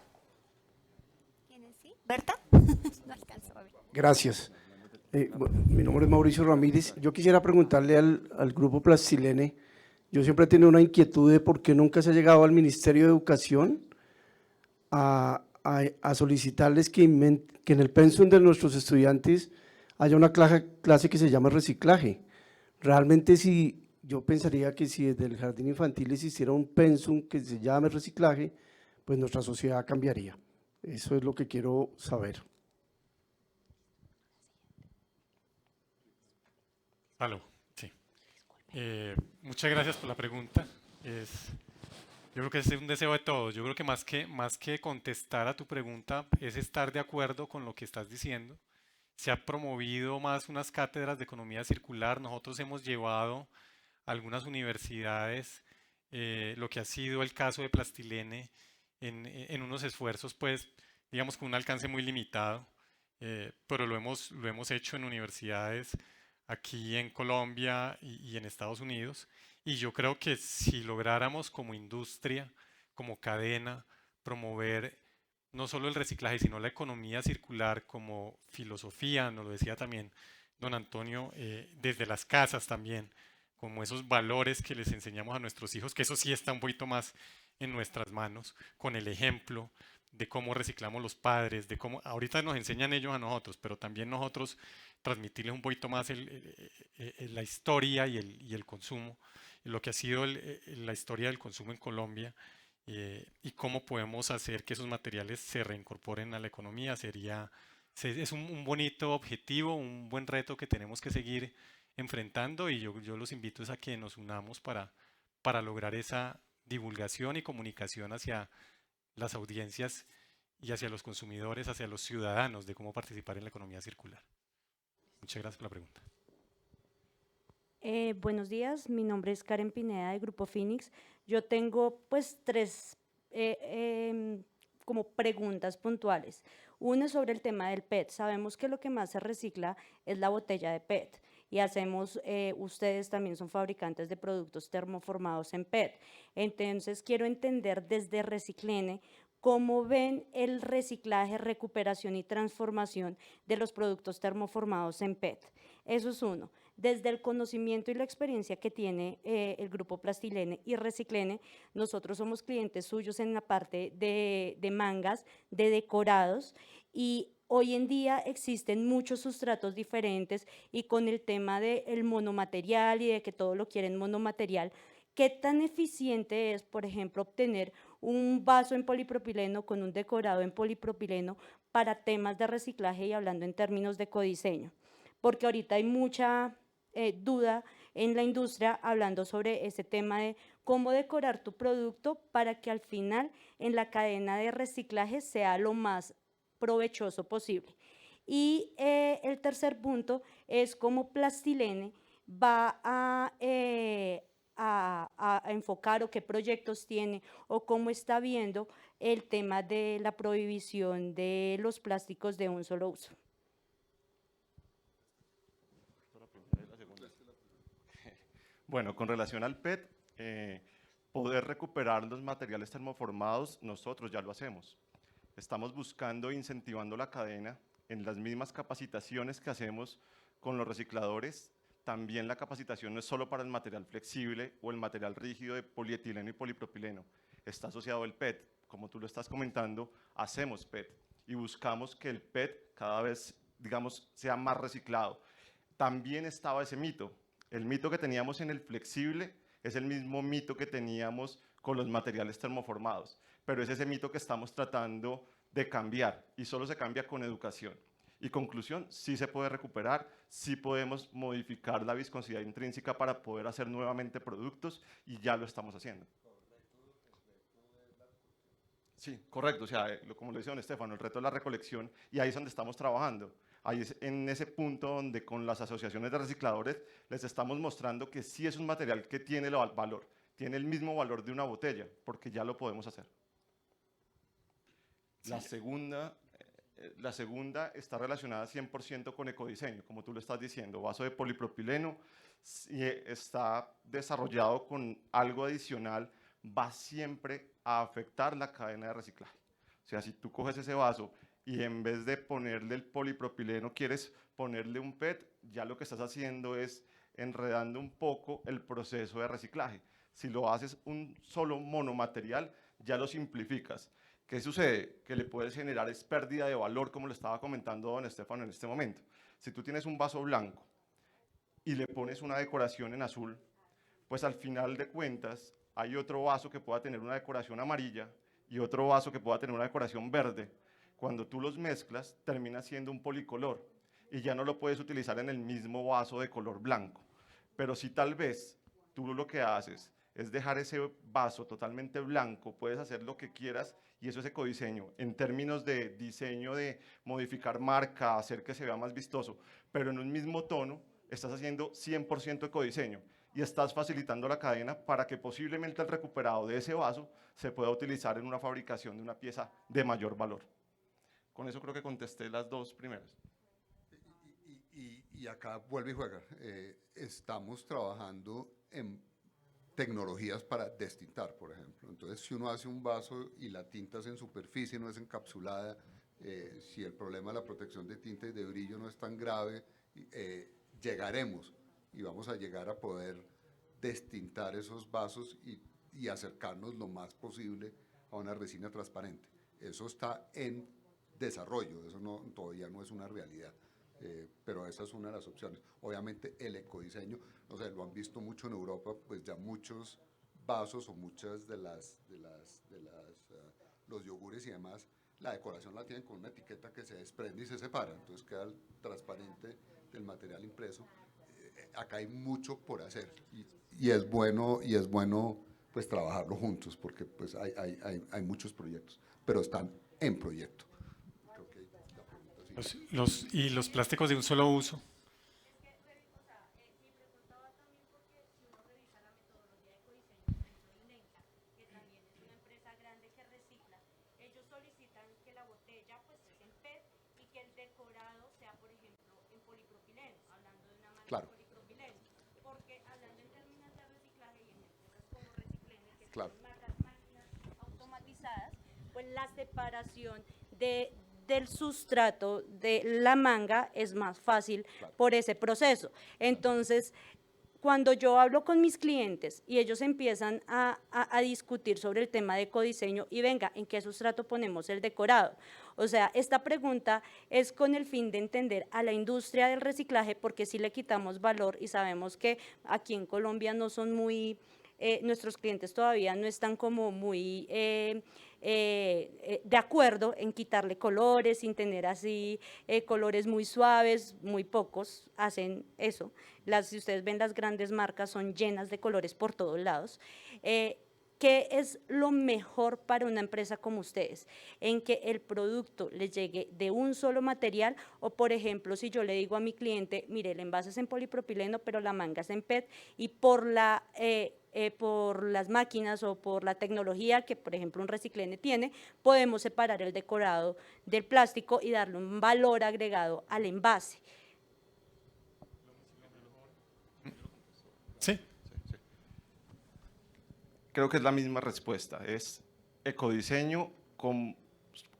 ¿Quién es? ¿Sí? ¿Berta? No alcanzó a ver. Gracias. Mi nombre es Mauricio Ramírez. Yo quisiera preguntarle al grupo Plastilene, yo siempre he tenido una inquietud de por qué nunca se ha llegado al Ministerio de Educación a solicitarles que en el pensum de nuestros estudiantes haya una clase que se llama reciclaje. Realmente yo pensaría que si desde el jardín infantil existiera un pensum que se llame reciclaje, pues nuestra sociedad cambiaría. Eso es lo que quiero saber. Aló, sí. Muchas gracias por la pregunta. Yo creo que es un deseo de todos. Yo creo que más que contestar a tu pregunta es estar de acuerdo con lo que estás diciendo. Se ha promovido más unas cátedras de economía circular. Nosotros hemos llevado a algunas universidades lo que ha sido el caso de Plastilene en unos esfuerzos, pues, digamos, con un alcance muy limitado, pero lo hemos hecho en universidades aquí en Colombia y en Estados Unidos, y yo creo que si lográramos como industria, como cadena, promover no solo el reciclaje, sino la economía circular como filosofía, nos lo decía también don Antonio, desde las casas también, como esos valores que les enseñamos a nuestros hijos, que eso sí está un poquito más en nuestras manos, con el ejemplo de cómo reciclamos los padres, de cómo ahorita nos enseñan ellos a nosotros, pero también nosotros transmitirles un poquito más la historia y el consumo, lo que ha sido la historia del consumo en Colombia, y cómo podemos hacer que esos materiales se reincorporen a la economía. Es un bonito objetivo, un buen reto que tenemos que seguir enfrentando, y yo los invito a que nos unamos para lograr esa divulgación y comunicación hacia las audiencias y hacia los consumidores, hacia los ciudadanos, de cómo participar en la economía circular. Muchas gracias por la pregunta. Buenos días, mi nombre es Karen Pineda de Grupo Phoenix. Yo tengo pues 3 como preguntas puntuales. Una es sobre el tema del PET. Sabemos que lo que más se recicla es la botella de PET, y ustedes también son fabricantes de productos termoformados en PET. Entonces quiero entender desde Reciclene cómo ven el reciclaje, recuperación y transformación de los productos termoformados en PET. Eso es uno. Desde el conocimiento y la experiencia que tiene el Grupo Plastilene y Reciclene, nosotros somos clientes suyos en la parte de mangas, de decorados, y hoy en día existen muchos sustratos diferentes, y con el tema del monomaterial y de que todo lo quieren monomaterial, ¿qué tan eficiente es, por ejemplo, obtener un vaso en polipropileno con un decorado en polipropileno para temas de reciclaje y hablando en términos de codiseño, porque ahorita hay mucha duda en la industria hablando sobre ese tema de cómo decorar tu producto para que al final en la cadena de reciclaje sea lo más provechoso posible. Y el tercer punto es cómo Plastilene va a enfocar o qué proyectos tiene o cómo está viendo el tema de la prohibición de los plásticos de un solo uso. Bueno, con relación al PET, poder recuperar los materiales termoformados, nosotros ya lo hacemos. Estamos buscando e incentivando la cadena en las mismas capacitaciones que hacemos con los recicladores. También la capacitación no es solo para el material flexible o el material rígido de polietileno y polipropileno. Está asociado el PET. Como tú lo estás comentando, hacemos PET y buscamos que el PET cada vez, digamos, sea más reciclado. También estaba ese mito. El mito que teníamos en el flexible es el mismo mito que teníamos con los materiales termoformados, pero es ese mito que estamos tratando de cambiar y solo se cambia con educación. Y conclusión, sí se puede recuperar, sí podemos modificar la viscosidad intrínseca para poder hacer nuevamente productos y ya lo estamos haciendo. Sí, correcto, o sea, como lo dice don Estefano, el reto es la recolección y ahí es donde estamos trabajando. Ahí es en ese punto donde con las asociaciones de recicladores les estamos mostrando que sí es un material que tiene el valor, tiene el mismo valor de una botella, porque ya lo podemos hacer. Sí. La segunda está relacionada 100% con ecodiseño, como tú lo estás diciendo, vaso de polipropileno, y está desarrollado con algo adicional, va siempre a afectar la cadena de reciclaje. O sea, si tú coges ese vaso y en vez de ponerle el polipropileno quieres ponerle un PET, ya lo que estás haciendo es enredando un poco el proceso de reciclaje. Si lo haces un solo monomaterial, ya lo simplificas. ¿Qué sucede? Que le puedes generar es pérdida de valor, como le estaba comentando don Estefano en este momento. Si tú tienes un vaso blanco y le pones una decoración en azul, pues al final de cuentas hay otro vaso que pueda tener una decoración amarilla y otro vaso que pueda tener una decoración verde. Cuando tú los mezclas, termina siendo un policolor y ya no lo puedes utilizar en el mismo vaso de color blanco. Pero si tal vez tú lo que haces es dejar ese vaso totalmente blanco, puedes hacer lo que quieras y eso es ecodiseño, en términos de diseño, de modificar marca, hacer que se vea más vistoso, pero en un mismo tono estás haciendo 100% ecodiseño y estás facilitando la cadena para que posiblemente el recuperado de ese vaso se pueda utilizar en una fabricación de una pieza de mayor valor. Con eso creo que contesté las dos primeras. Y acá vuelve y juega. Estamos trabajando en tecnologías para destintar, por ejemplo. Entonces, si uno hace un vaso y la tinta es en superficie, no es encapsulada, si el problema de la protección de tinta y de brillo no es tan grave, llegaremos y vamos a llegar a poder destintar esos vasos y acercarnos lo más posible a una resina transparente. Eso está en desarrollo, eso todavía no es una realidad. Pero esa es una de las opciones. Obviamente el ecodiseño, no sé, lo han visto mucho en Europa, pues ya muchos vasos o muchas de los yogures y demás, la decoración la tienen con una etiqueta que se desprende y se separa, entonces queda el transparente del material impreso. Acá hay mucho por hacer y es bueno pues trabajarlo juntos porque pues hay muchos proyectos, pero están en proyecto. Los plásticos de un solo uso. Claro. Claro. Automatizadas, pues la separación del sustrato de la manga es más fácil por ese proceso. Entonces, cuando yo hablo con mis clientes y ellos empiezan a discutir sobre el tema de ecodiseño y venga, ¿en qué sustrato ponemos el decorado? O sea, esta pregunta es con el fin de entender a la industria del reciclaje porque si le quitamos valor y sabemos que aquí en Colombia no son muy nuestros clientes todavía no están como muy de acuerdo en quitarle colores, sin tener así colores muy suaves, muy pocos hacen eso. Si ustedes ven, las grandes marcas son llenas de colores por todos lados. ¿Qué es lo mejor para una empresa como ustedes? En que el producto les llegue de un solo material, o por ejemplo, si yo le digo a mi cliente, mire, el envase es en polipropileno, pero la manga es en PET, y por las máquinas o por la tecnología que, por ejemplo, un Reciclene tiene, podemos separar el decorado del plástico y darle un valor agregado al envase. Sí. Creo que es la misma respuesta, es ecodiseño con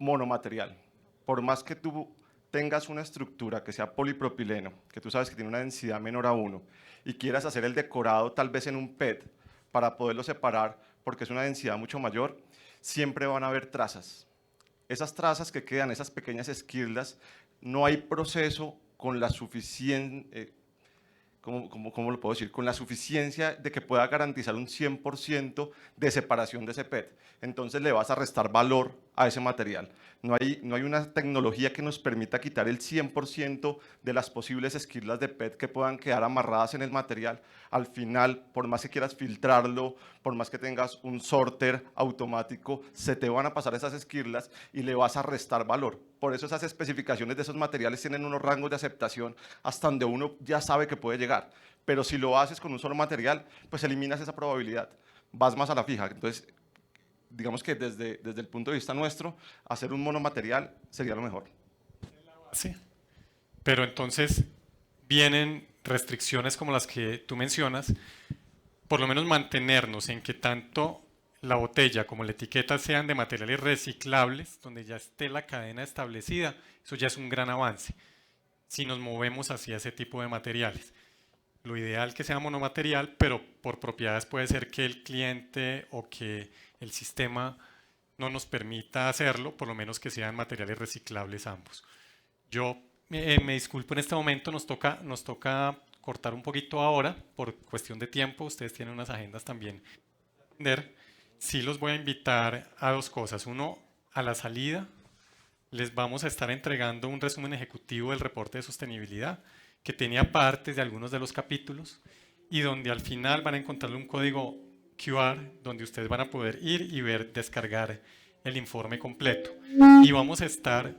monomaterial. Por más que tú tengas una estructura que sea polipropileno, que tú sabes que tiene una densidad menor a 1, y quieras hacer el decorado tal vez en un PET para poderlo separar porque es una densidad mucho mayor, siempre van a haber trazas. Esas trazas que quedan, esas pequeñas esquirlas, no hay proceso con la suficiente... ¿Cómo lo puedo decir? Con la suficiencia de que pueda garantizar un 100% de separación de ese PET. Entonces le vas a restar valor a ese material. No hay una tecnología que nos permita quitar el 100% de las posibles esquirlas de PET que puedan quedar amarradas en el material. Al final, por más que quieras filtrarlo, por más que tengas un sorter automático, se te van a pasar esas esquirlas y le vas a restar valor. Por eso esas especificaciones de esos materiales tienen unos rangos de aceptación hasta donde uno ya sabe que puede llegar. Pero si lo haces con un solo material, pues eliminas esa probabilidad. Vas más a la fija. Entonces, digamos que desde el punto de vista nuestro, hacer un monomaterial sería lo mejor. Sí, pero entonces vienen restricciones como las que tú mencionas, por lo menos mantenernos en que tanto la botella como la etiqueta sean de materiales reciclables, donde ya esté la cadena establecida, eso ya es un gran avance, si nos movemos hacia ese tipo de materiales. Lo ideal que sea monomaterial, pero por propiedades puede ser que el cliente o que el sistema no nos permita hacerlo, por lo menos que sean materiales reciclables ambos. Yo me disculpo en este momento, nos toca cortar un poquito ahora por cuestión de tiempo, ustedes tienen unas agendas también. Sí los voy a invitar a dos cosas. Uno, a la salida les vamos a estar entregando un resumen ejecutivo del reporte de sostenibilidad que tenía partes de algunos de los capítulos y donde al final van a encontrarle un código QR donde ustedes van a poder ir y descargar el informe completo. Y vamos a estar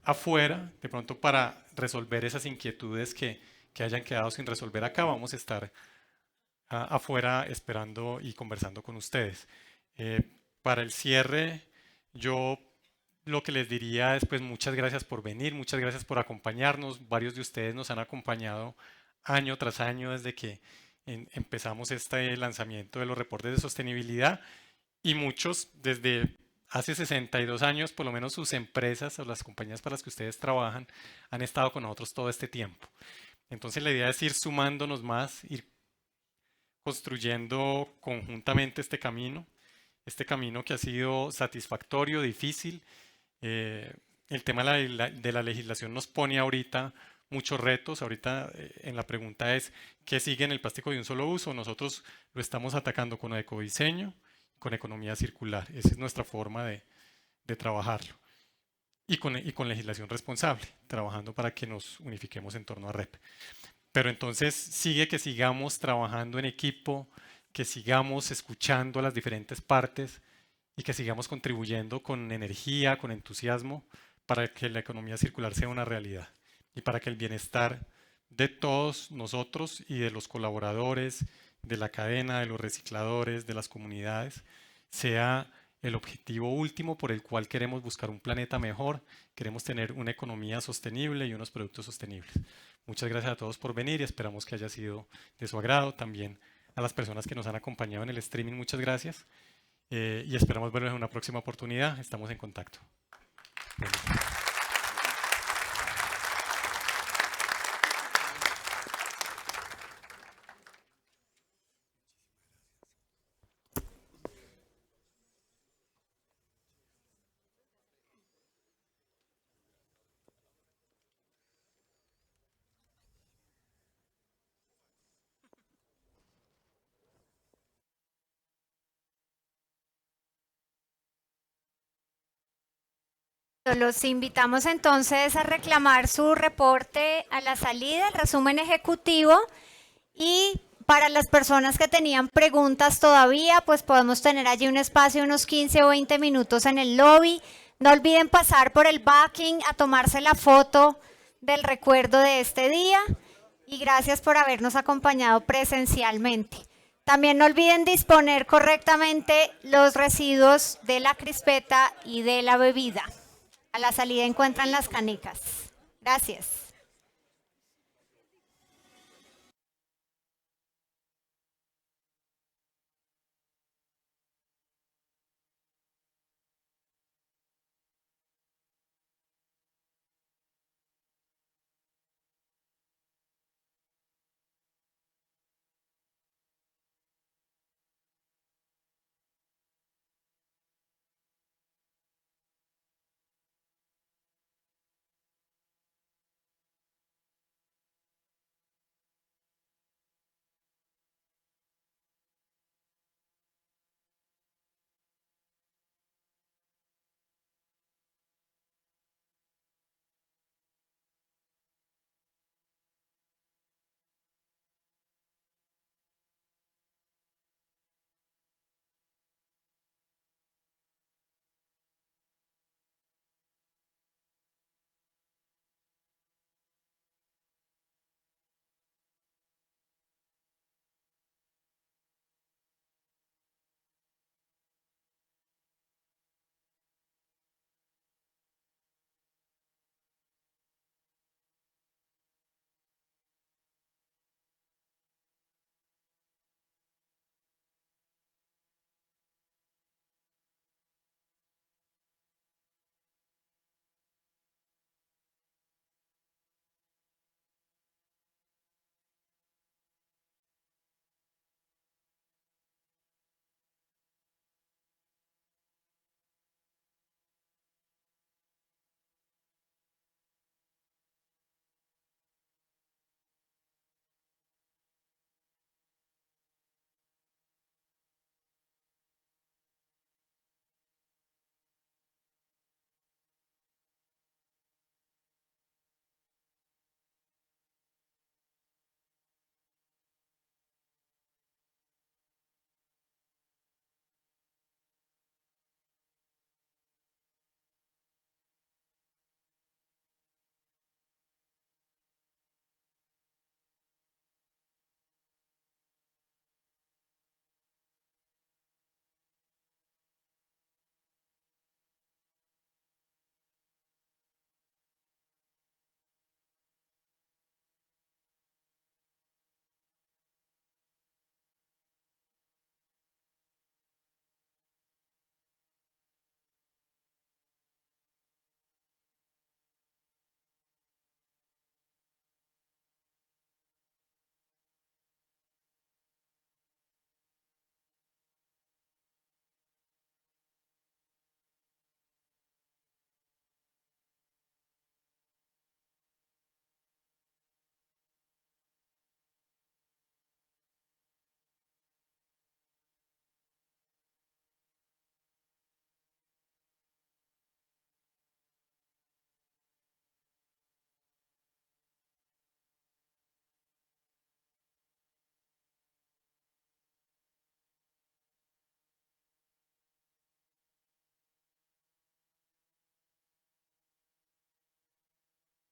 afuera, de pronto para resolver esas inquietudes que hayan quedado sin resolver acá, vamos a estar afuera esperando y conversando con ustedes. Para el cierre, yo lo que les diría es pues muchas gracias por venir, muchas gracias por acompañarnos. Varios de ustedes nos han acompañado año tras año desde que empezamos este lanzamiento de los reportes de sostenibilidad y muchos desde hace 62 años, por lo menos sus empresas o las compañías para las que ustedes trabajan han estado con nosotros todo este tiempo. Entonces la idea es ir sumándonos más, ir construyendo conjuntamente este camino que ha sido satisfactorio, difícil. El tema de la legislación nos pone ahorita muchos retos. Ahorita en la pregunta es, ¿qué sigue en el plástico de un solo uso? Nosotros lo estamos atacando con ecodiseño, con economía circular. Esa es nuestra forma de trabajarlo. Y con legislación responsable, trabajando para que nos unifiquemos en torno a REP. Pero entonces sigue que sigamos trabajando en equipo, que sigamos escuchando las diferentes partes y que sigamos contribuyendo con energía, con entusiasmo, para que la economía circular sea una realidad y para que el bienestar de todos nosotros y de los colaboradores, de la cadena, de los recicladores, de las comunidades, sea el objetivo último por el cual queremos buscar un planeta mejor, queremos tener una economía sostenible y unos productos sostenibles. Muchas gracias a todos por venir y esperamos que haya sido de su agrado. También a las personas que nos han acompañado en el streaming, muchas gracias. Y esperamos verlos en una próxima oportunidad. Estamos en contacto. Los invitamos entonces a reclamar su reporte a la salida, el resumen ejecutivo, y para las personas que tenían preguntas todavía, pues podemos tener allí un espacio, unos 15 o 20 minutos en el lobby. No olviden pasar por el backing a tomarse la foto del recuerdo de este día y gracias por habernos acompañado presencialmente. También no olviden disponer correctamente los residuos de la crispeta y de la bebida. A la salida encuentran las canicas. Gracias.